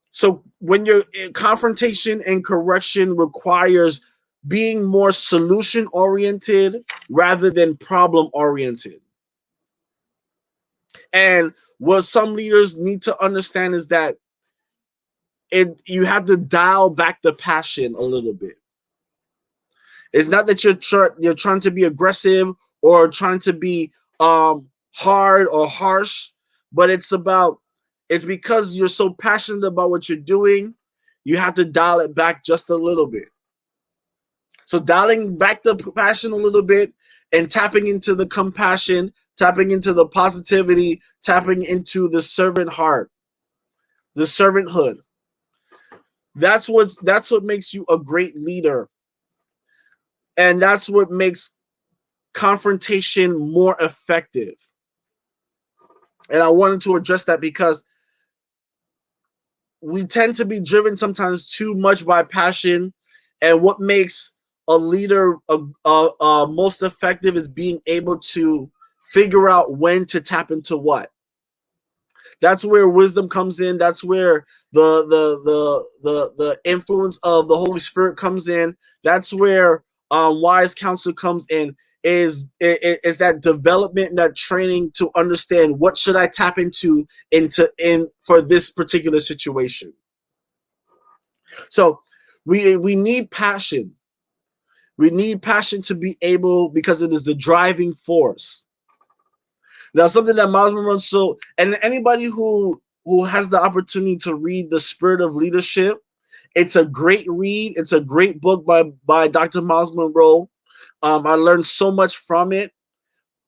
A: So when your confrontation and correction requires being more solution oriented rather than problem oriented. And what some leaders need to understand is that you have to dial back the passion a little bit. It's not that you're trying to be aggressive or trying to be hard or harsh, but it's because you're so passionate about what you're doing, you have to dial it back just a little bit. So dialing back the passion a little bit and tapping into the compassion, tapping into the positivity, tapping into the servant heart, the servanthood. That's what makes you a great leader. And that's what makes confrontation more effective. And I wanted to address that because we tend to be driven sometimes too much by passion, and what makes a leader most effective is being able to figure out when to tap into what. That's where wisdom comes in. That's where the influence of the Holy Spirit comes in. That's where wise counsel comes in. Is that development and that training to understand what should I tap in for this particular situation. So we need passion. We need passion to be able, because it is the driving force. Now, something that Miles Monroe, and anybody who has the opportunity to read The Spirit of Leadership, it's a great read. It's a great book by Dr. Miles Monroe. I learned so much from it.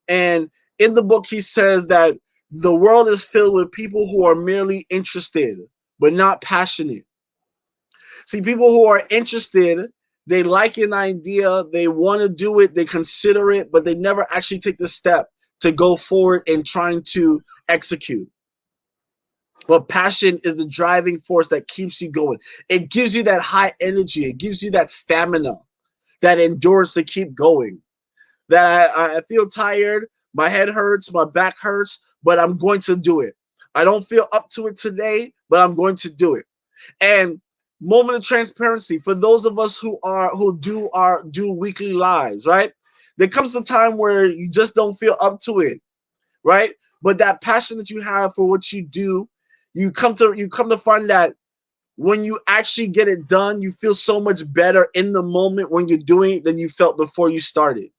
A: And in the book, he says that the world is filled with people who are merely interested, but not passionate. See, people who are interested, they like an idea, they want to do it, they consider it, but they never actually take the step to go forward and trying to execute. But passion is the driving force that keeps you going. It gives you that high energy. It gives you that stamina, that endurance to keep going. That I feel tired, my head hurts, my back hurts, but I'm going to do it. I don't feel up to it today, but I'm going to do it. And moment of transparency for those of us who do weekly lives, right? There comes a time where you just don't feel up to it, right? But that passion that you have for what you do, you come to find that when you actually get it done, you feel so much better in the moment when you're doing it than you felt before you started.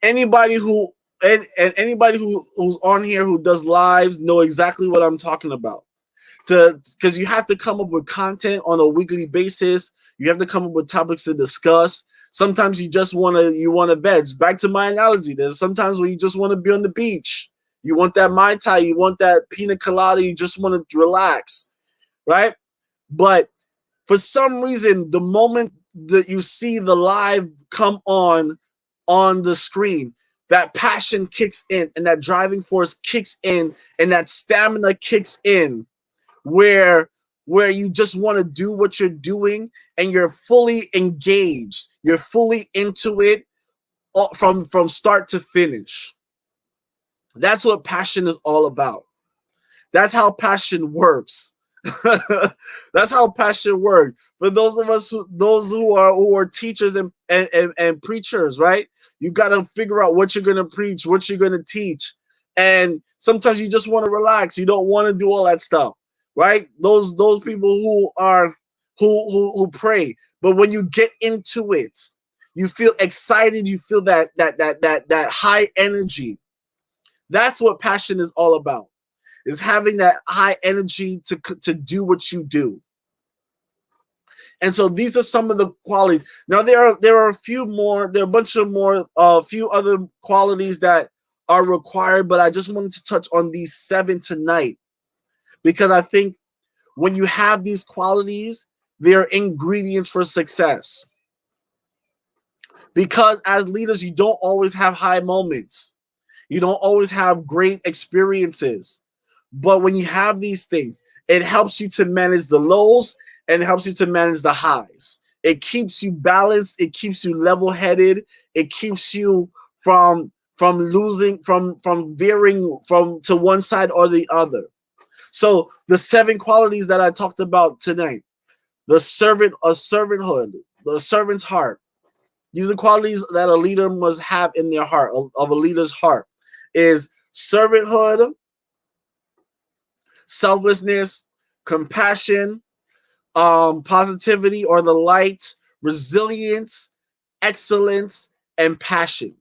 A: Anybody who and anybody who's on here who does lives know exactly what I'm talking about. Because you have to come up with content on a weekly basis. You have to come up with topics to discuss. Sometimes you want to veg. Back to my analogy, there's sometimes where you just want to be on the beach. You want that Mai Tai, you want that pina colada, you just want to relax, right? But for some reason, the moment that you see the live come on the screen, that passion kicks in and that driving force kicks in and that stamina kicks in where you just want to do what you're doing and you're fully engaged, you're fully into it from start to finish. That's what passion is all about. That's how passion works. That's how passion works. For those of us who are teachers and preachers, right? You got to figure out what you're going to preach, what you're going to teach. And sometimes you just want to relax. You don't want to do all that stuff, right? Those people who pray. But when you get into it, you feel excited, you feel that high energy. That's what passion is all about. Is having that high energy to do what you do. And so these are some of the qualities. Now there are a few more. There are a bunch of more, a few other qualities that are required, but I just wanted to touch on these 7 tonight because I think when you have these qualities, they're ingredients for success. Because as leaders, you don't always have high moments. You don't always have great experiences. But when you have these things, it helps you to manage the lows and it helps you to manage the highs. It keeps you balanced, it keeps you level-headed, it keeps you from losing from veering from to one side or the other. So the 7 qualities that I talked about tonight, a servanthood, the servant's heart. These are the qualities that a leader must have in their heart, of a leader's heart, is servanthood, selflessness, compassion, positivity or the light, resilience, excellence, and passion.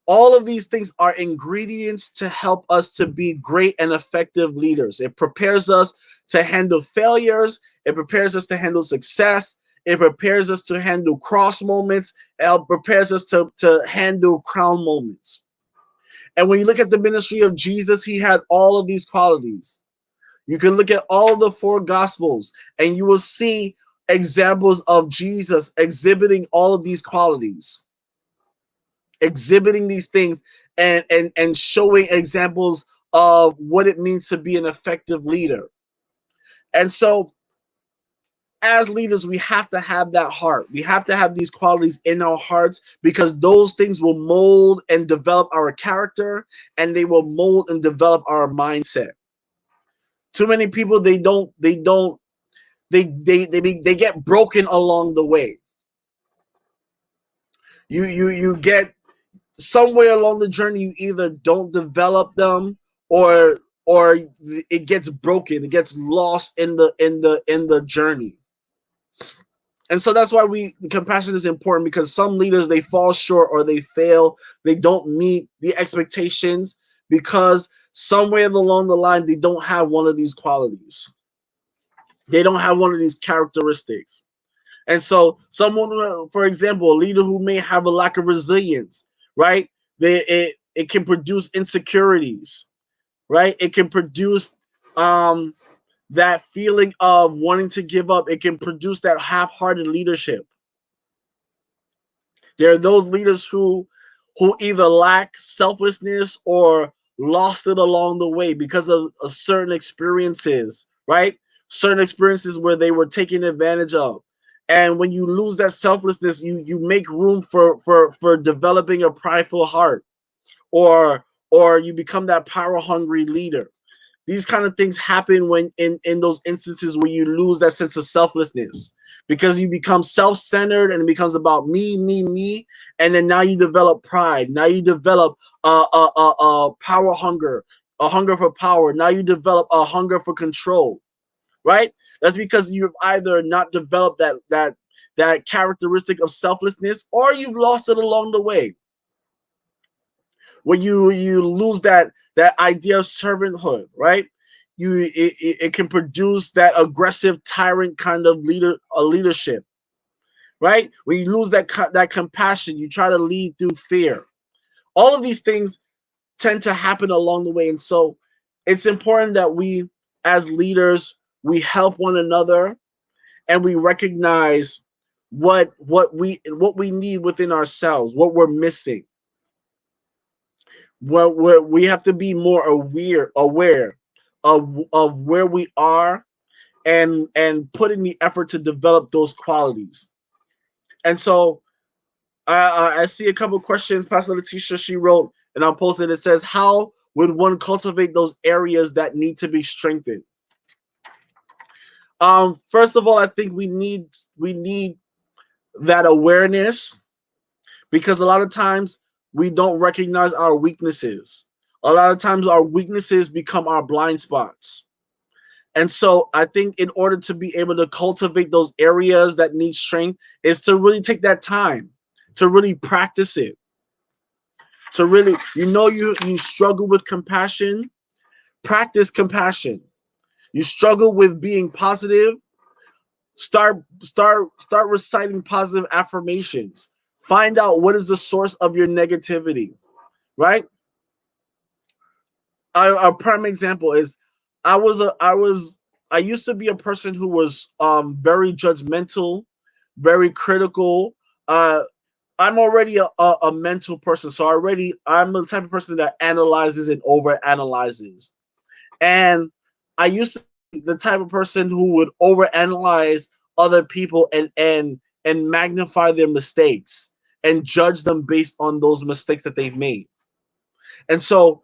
A: All of these things are ingredients to help us to be great and effective leaders. It prepares us to handle failures. It prepares us to handle success. It prepares us to handle cross moments. It prepares us to handle crown moments. And when you look at the ministry of Jesus, he had all of these qualities. You can look at all the 4 gospels and you will see examples of Jesus exhibiting all of these qualities, exhibiting these things and showing examples of what it means to be an effective leader. And so as leaders, we have to have that heart. We have to have these qualities in our hearts because those things will mold and develop our character and they will mold and develop our mindset. Too many people they get broken along the way. You get somewhere along the journey you either don't develop them or or it gets broken, it gets lost in the journey. And so that's why compassion is important because some leaders they fall short or they fail, they don't meet the expectations because somewhere along the line they don't have one of these qualities. They don't have one of these characteristics. And so, someone, for example, a leader who may have a lack of resilience, right? It can produce insecurities, right? It can produce um, that feeling of wanting to give up. It can produce that half-hearted leadership. There are those leaders who either lack selflessness or lost it along the way because of certain experiences, right? Certain experiences where they were taken advantage of. And when you lose that selflessness, you make room for developing a prideful heart or you become that power hungry leader. These kind of things happen when in those instances where you lose that sense of selflessness because you become self-centered and it becomes about me, and then now you develop pride. Now you develop power hunger, a hunger for power. Now you develop a hunger for control, right? That's because you've either not developed that characteristic of selflessness or you've lost it along the way. When you lose that idea of servanthood, right? It can produce that aggressive tyrant kind of leadership, right? When you lose that compassion, you try to lead through fear. All of these things tend to happen along the way, and so it's important that we, as leaders, we help one another and we recognize what we need within ourselves, what we're missing. Well, we have to be more aware of where we are and put in the effort to develop those qualities. And so I see a couple questions. Pastor Letitia, she wrote, and I'll post it. It says, "How would one cultivate those areas that need to be strengthened?" First of all, I think we need that awareness because a lot of times we don't recognize our weaknesses. A lot of times our weaknesses become our blind spots. And so I think in order to be able to cultivate those areas that need strength is to really take that time to really practice it. to really, you struggle with compassion, practice compassion. You struggle with being positive, start reciting positive affirmations. Find out what is the source of your negativity, right? A prime example is I was a I was I used to be a person who was very judgmental, very critical. Uh I'm already a mental person, so I'm the type of person that analyzes and over analyzes. And I used to be the type of person who would overanalyze other people and magnify their mistakes and judge them based on those mistakes that they've made. And so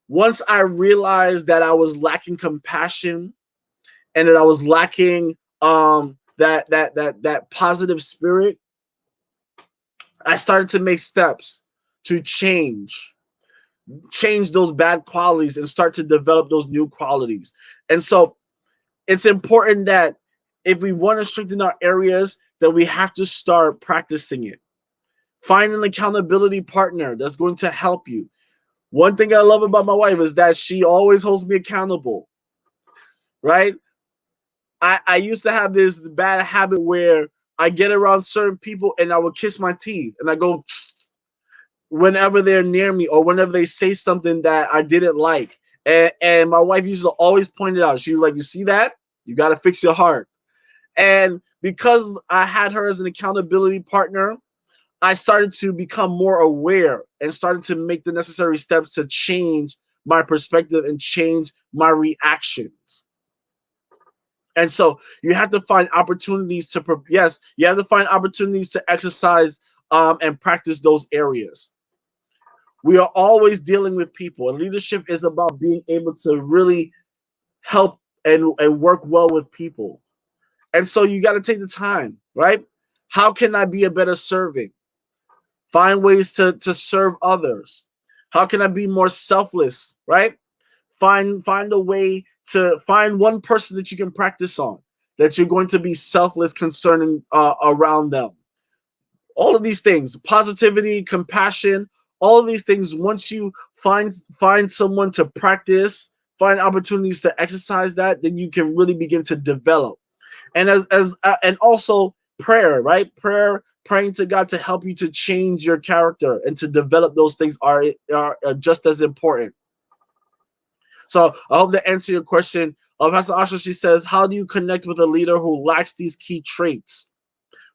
A: once I realized that I was lacking compassion and that I was lacking that positive spirit, I started to make steps to change those bad qualities and start to develop those new qualities. And so it's important that if we want to strengthen our areas, that we have to start practicing it. Find an accountability partner that's going to help you. One thing I love about my wife is that she always holds me accountable, right? I used to have this bad habit where I get around certain people and I would kiss my teeth and I go whenever they're near me or whenever they say something that I didn't like. And my wife used to always point it out. She was like, "You see that? You got to fix your heart." And because I had her as an accountability partner, I started to become more aware and started to make the necessary steps to change my perspective and change my reactions. And so you have to find opportunities yes, you have to find opportunities to exercise and practice those areas. We are always dealing with people, and leadership is about being able to really help and work well with people. And so you got to take the time, right? How can I be a better servant? Find ways to serve others. How can I be more selfless, right? Find a way to find one person that you can practice on, that you're going to be selfless concerning around them. All of these things, positivity, compassion, all of these things, once you find someone to practice, find opportunities to exercise that, then you can really begin to develop. And and also prayer, right? Praying to God to help you to change your character and to develop those things are just as important. So I hope that answer your question. Pastor Asha, she says, how do you connect with a leader who lacks these key traits?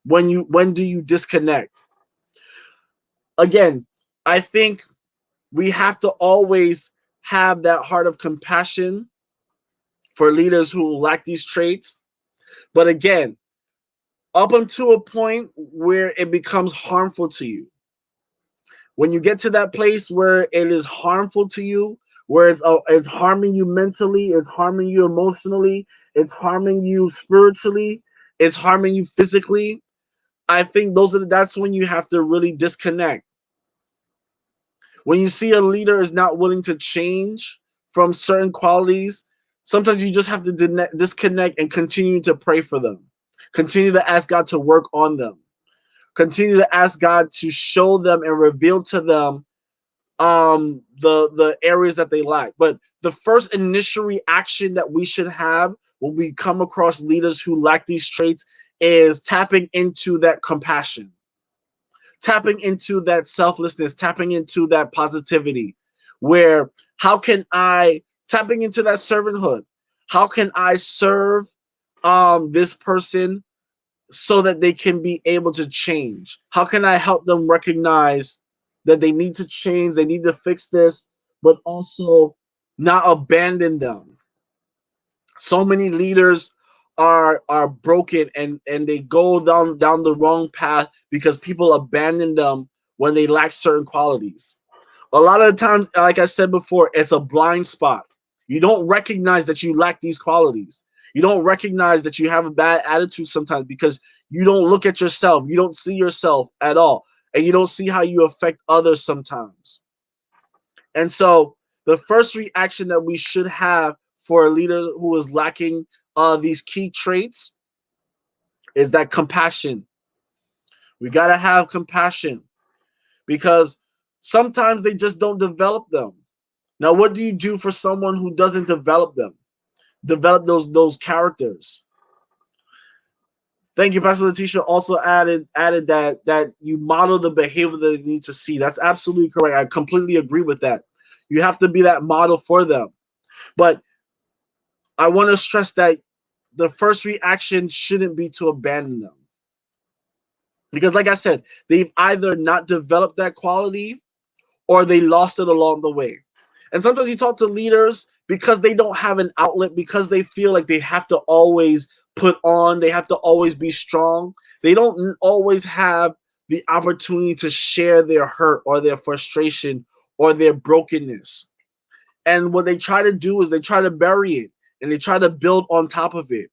A: When do you disconnect? Again, I think we have to always have that heart of compassion for leaders who lack these traits. But again, up until a point where it becomes harmful to you. When you get to that place where it is harmful to you, where it's harming you mentally, it's harming you emotionally, it's harming you spiritually, it's harming you physically, I think that's when you have to really disconnect. When you see a leader is not willing to change from certain qualities, sometimes you just have to disconnect and continue to pray for them. Continue to ask God to work on them. Continue to ask God to show them and reveal to them the areas that they lack. But the first initial reaction that we should have when we come across leaders who lack these traits is tapping into that compassion, tapping into that selflessness, tapping into that positivity, where how can I tapping into that servanthood? How can I serve this person so that they can be able to change? How can I help them recognize that they need to change, they need to fix this, but also not abandon them? So many leaders are broken and they go down the wrong path because people abandon them when they lack certain qualities. A lot of the times, like I said before, it's a blind spot. You don't recognize that you lack these qualities. You don't recognize that you have a bad attitude sometimes because you don't look at yourself. You don't see yourself at all. And you don't see how you affect others sometimes. And so the first reaction that we should have for a leader who is lacking these key traits is that compassion. We got to have compassion because Sometimes they just don't develop them. Now, what do you do for someone who doesn't develop them? Develop those characters. Thank you, Pastor Letitia. Also added that you model the behavior that they need to see. That's absolutely correct. I completely agree with that. You have to be that model for them. But I want to stress that the first reaction shouldn't be to abandon them. Because, like I said, they've either not developed that quality or they lost it along the way. And sometimes you talk to leaders because they don't have an outlet, because they feel like they have to always put on, they have to always be strong. They don't always have the opportunity to share their hurt or their frustration or their brokenness. And what they try to do is they try to bury it and they try to build on top of it.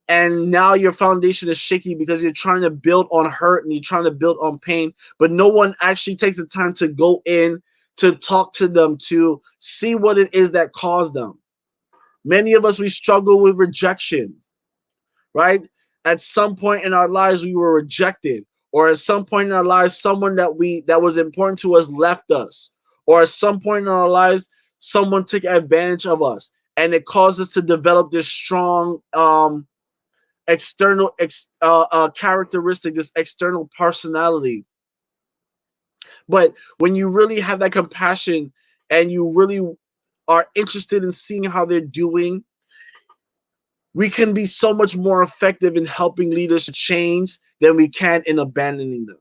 A: And now your foundation is shaky because you're trying to build on hurt and you're trying to build on pain, but no one actually takes the time to go in to talk to them, to see what it is that caused them. Many of us, we struggle with rejection, right? At some point in our lives, we were rejected, or at some point in our lives, someone that was important to us left us, or at some point in our lives, someone took advantage of us, and it caused us to develop this strong external characteristic, this external personality. But when you really have that compassion and you really are interested in seeing how they're doing, we can be so much more effective in helping leaders change than we can in abandoning them.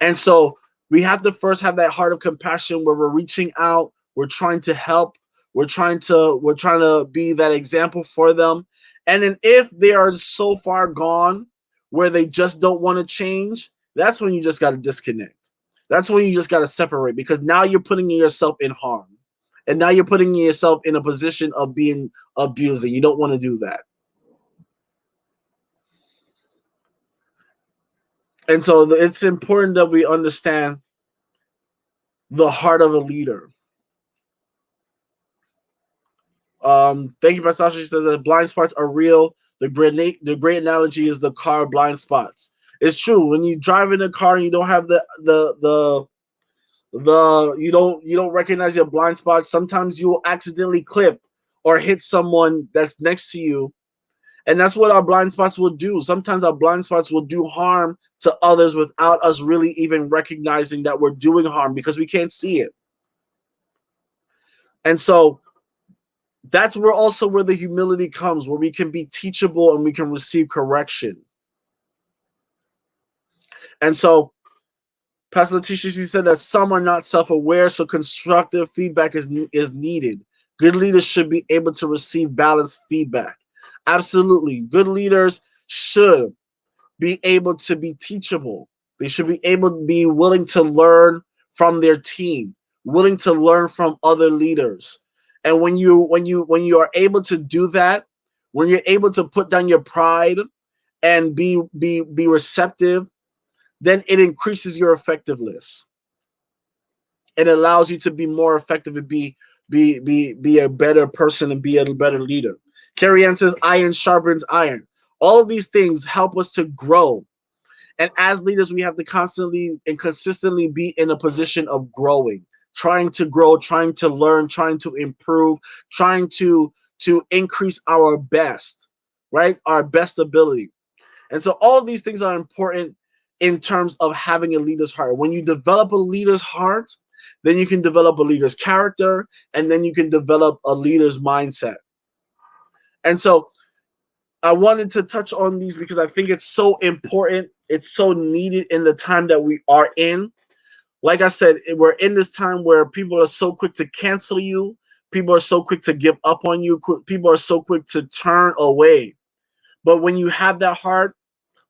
A: And so we have to first have that heart of compassion where we're reaching out, we're trying to help, we're trying to be that example for them. And then if they are so far gone where they just don't want to change, that's when you just got to disconnect. That's when you just got to separate, because now you're putting yourself in harm. And now you're putting yourself in a position of being abused, and you don't want to do that. And so it's important that we understand the heart of a leader. Thank you, Pastor. She says that blind spots are real. The great analogy is the car blind spots. It's true. When you drive in a car and you don't have the you don't recognize your blind spots, sometimes you will accidentally clip or hit someone that's next to you. And that's what our blind spots will do. Sometimes our blind spots will do harm to others without us really even recognizing that we're doing harm because we can't see it. And so that's where also where the humility comes, where we can be teachable and we can receive correction. And so Pastor Letitia, she said that some are not self-aware, so constructive feedback is needed. Good leaders should be able to receive balanced feedback. Absolutely. Good leaders should be able to be teachable. They should be able to be willing to learn from their team, willing to learn from other leaders. And when you are able to do that, when you're able to put down your pride and be receptive, then it increases your effectiveness. It allows you to be more effective and be a better person and be a better leader. Carrie Ann says, "Iron sharpens iron." All of these things help us to grow. And as leaders, we have to constantly and consistently be in a position of growing, trying to grow, trying to learn, trying to improve, trying to increase our best, right? Our best ability. And so all of these things are important in terms of having a leader's heart. When you develop a leader's heart, then you can develop a leader's character, and then you can develop a leader's mindset. And so I wanted to touch on these because I think it's so important. It's so needed in the time that we are in. Like I said, we're in this time where people are so quick to cancel you. People are so quick to give up on you. People are so quick to turn away. But when you have that heart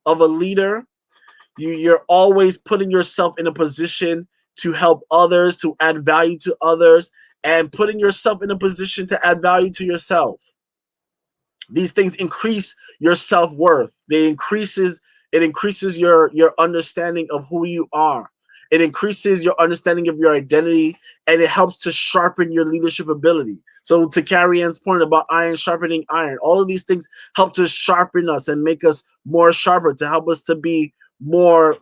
A: of a leader, you're always putting yourself in a position to help others, to add value to others, and putting yourself in a position to add value to yourself. These things increase your self-worth. It increases your understanding of who you are. It increases your understanding of your identity, and it helps to sharpen your leadership ability. So to Carrie Ann's point about iron sharpening iron, all of these things help to sharpen us and make us more sharper, to help us to be more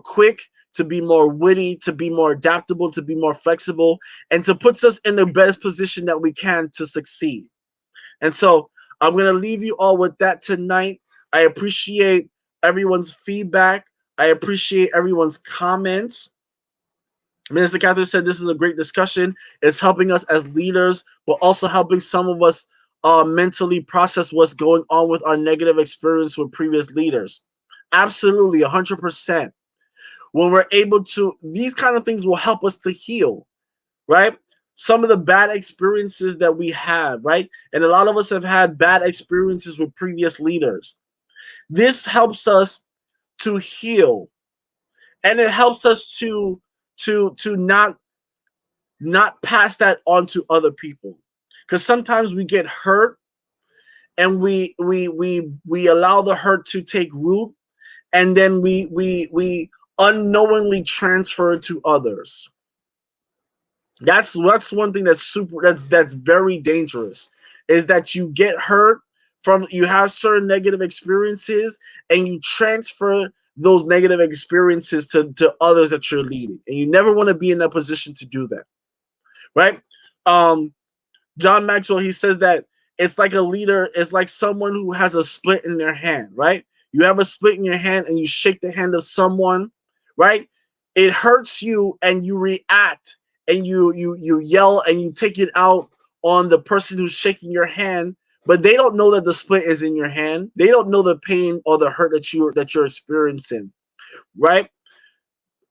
A: quick, to be more witty, to be more adaptable, to be more flexible, and to put us in the best position that we can to succeed. And so I'm going to leave you all with that tonight. I appreciate everyone's feedback. I appreciate everyone's comments. Minister Catherine said this is a great discussion. It's helping us as leaders, but also helping some of us mentally process what's going on with our negative experience with previous leaders. Absolutely, 100%. When we're able to, these kind of things will help us to heal, right? Some of the bad experiences that we have, right? And a lot of us have had bad experiences with previous leaders. This helps us to heal, and it helps us to not pass that on to other people, because sometimes we get hurt and we allow the hurt to take root, and then we unknowingly transfer it to others. That's one thing that's very dangerous, is that you get hurt from, you have certain negative experiences and you transfer those negative experiences to others that you're leading, and you never want to be in that position to do that, right? um John Maxwell, he says that it's like a leader is like someone who has a split in their hand, right? You have a split in your hand and you shake the hand of someone, right? It hurts you and you react and you yell and you take it out on the person who's shaking your hand, but they don't know that the split is in your hand. They don't know the pain or the hurt that you're experiencing, right?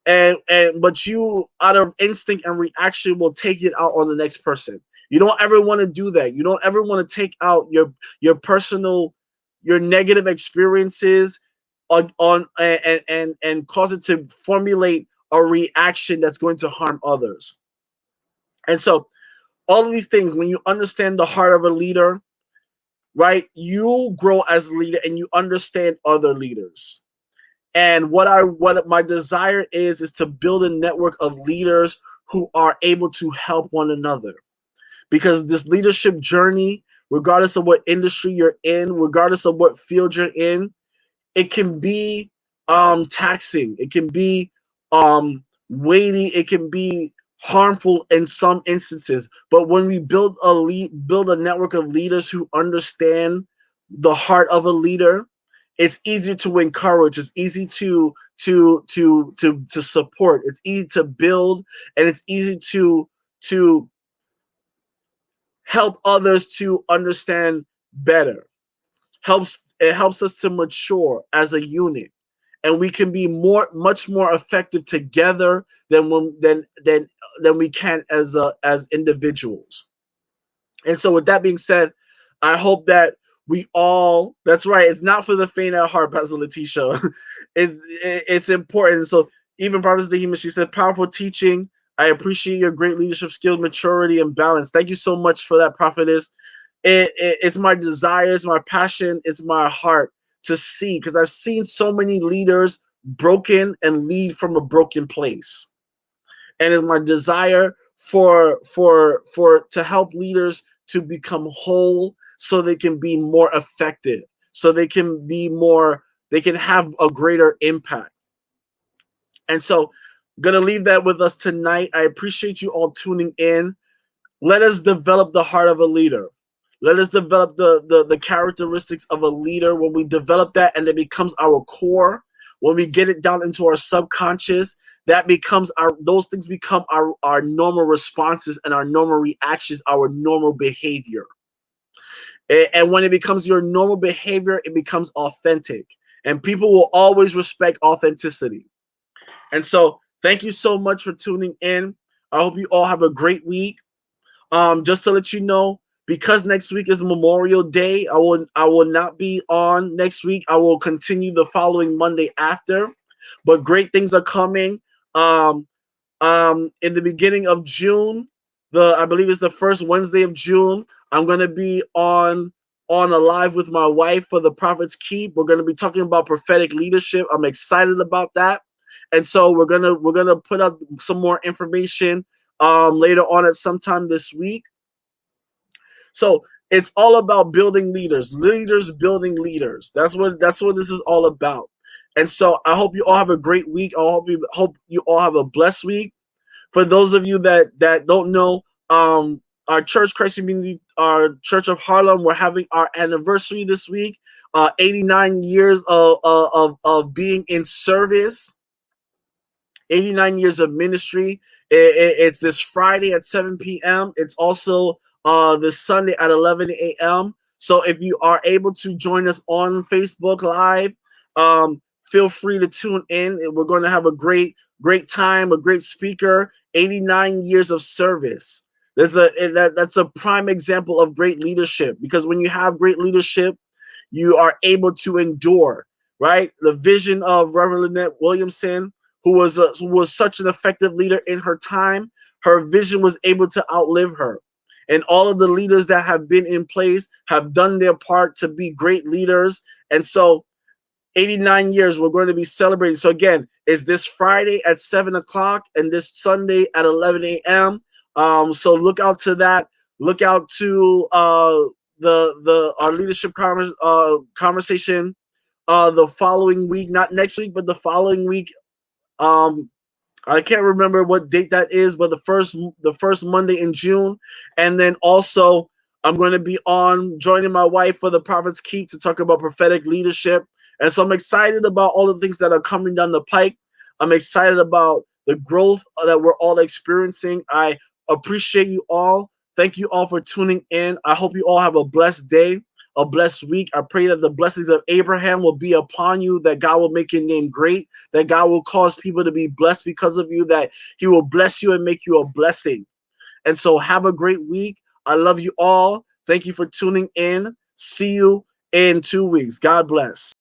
A: And but you, out of instinct and reaction, will take it out on the next person. You don't ever want to do that. You don't ever want to take out your personal, your negative experiences on and cause it to formulate a reaction that's going to harm others. And so all of these things, when you understand the heart of a leader, right, you grow as a leader and you understand other leaders. And what my desire is to build a network of leaders who are able to help one another. Because this leadership journey, regardless of what industry you're in, regardless of what field you're in, it can be taxing. It can be weighty. It can be harmful in some instances. But when we build a network of leaders who understand the heart of a leader, it's easier to encourage. It's easy to support. It's easy to build, and it's easy to help others to understand better. Helps us to mature as a unit, and we can be much more effective together than we can as individuals. And so with that being said, I hope that we all, that's right, it's not for the faint at heart, Pastor Letitia. It's important. So even Prophet Dahima, she said, powerful teaching. I appreciate your great leadership skills, maturity, and balance. Thank you so much for that, prophetess. It's my desire, it's my passion, it's my heart to see, because I've seen so many leaders broken and lead from a broken place. And it's my desire for to help leaders to become whole, so they can be more effective, so they can be more, they can have a greater impact. And so I'm gonna leave that with us tonight. I appreciate you all tuning in. Let us develop the heart of a leader. Let us develop the characteristics of a leader. When we develop that and it becomes our core, when we get it down into our subconscious, that becomes those things become our normal responses and our normal reactions, our normal behavior. And when it becomes your normal behavior, it becomes authentic. And people will always respect authenticity. And so thank you so much for tuning in. I hope you all have a great week. Just to let you know, because next week is Memorial Day, I will not be on next week. I will continue the following Monday after. But great things are coming. In the beginning of June, I believe it's the first Wednesday of June, I'm gonna be on a live with my wife for the Prophet's Keep. We're gonna be talking about prophetic leadership. I'm excited about that. And so we're gonna put up some more information later on at sometime this week. So it's all about building leaders building leaders. That's what this is all about. And so I hope you all have a great week. I hope you all have a blessed week. For those of you that don't know, our church, Christ Community, our Church of Harlem, we're having our anniversary this week. 89 years of being in service. 89 years of ministry. It's this Friday at 7 p.m. It's also this Sunday at 11 a.m. So if you are able to join us on Facebook Live, feel free to tune in. We're going to have a great time, a great speaker. 89 years of service. That's a prime example of great leadership, because when you have great leadership, you are able to endure, right? The vision of Reverend Lynette Williamson, who was such an effective leader in her time, her vision was able to outlive her. And all of the leaders that have been in place have done their part to be great leaders. And so 89 years we're going to be celebrating. So again, it's this Friday at 7 o'clock and this Sunday at 11 a.m. So look out to that. Look out to the our leadership conversation the following week, not next week, but the following week. Um, I can't remember what date that is, but the first Monday in June, and then also I'm going to be on joining my wife for the Prophet's Keep to talk about prophetic leadership, and so I'm excited about all the things that are coming down the pike. I'm excited about the growth that we're all experiencing. I appreciate you all. Thank you all for tuning in. I hope you all have a blessed day, a blessed week. I pray that the blessings of Abraham will be upon you, that God will make your name great, that God will cause people to be blessed because of you, that he will bless you and make you a blessing. And so have a great week. I love you all. Thank you for tuning in. See you in 2 weeks. God bless.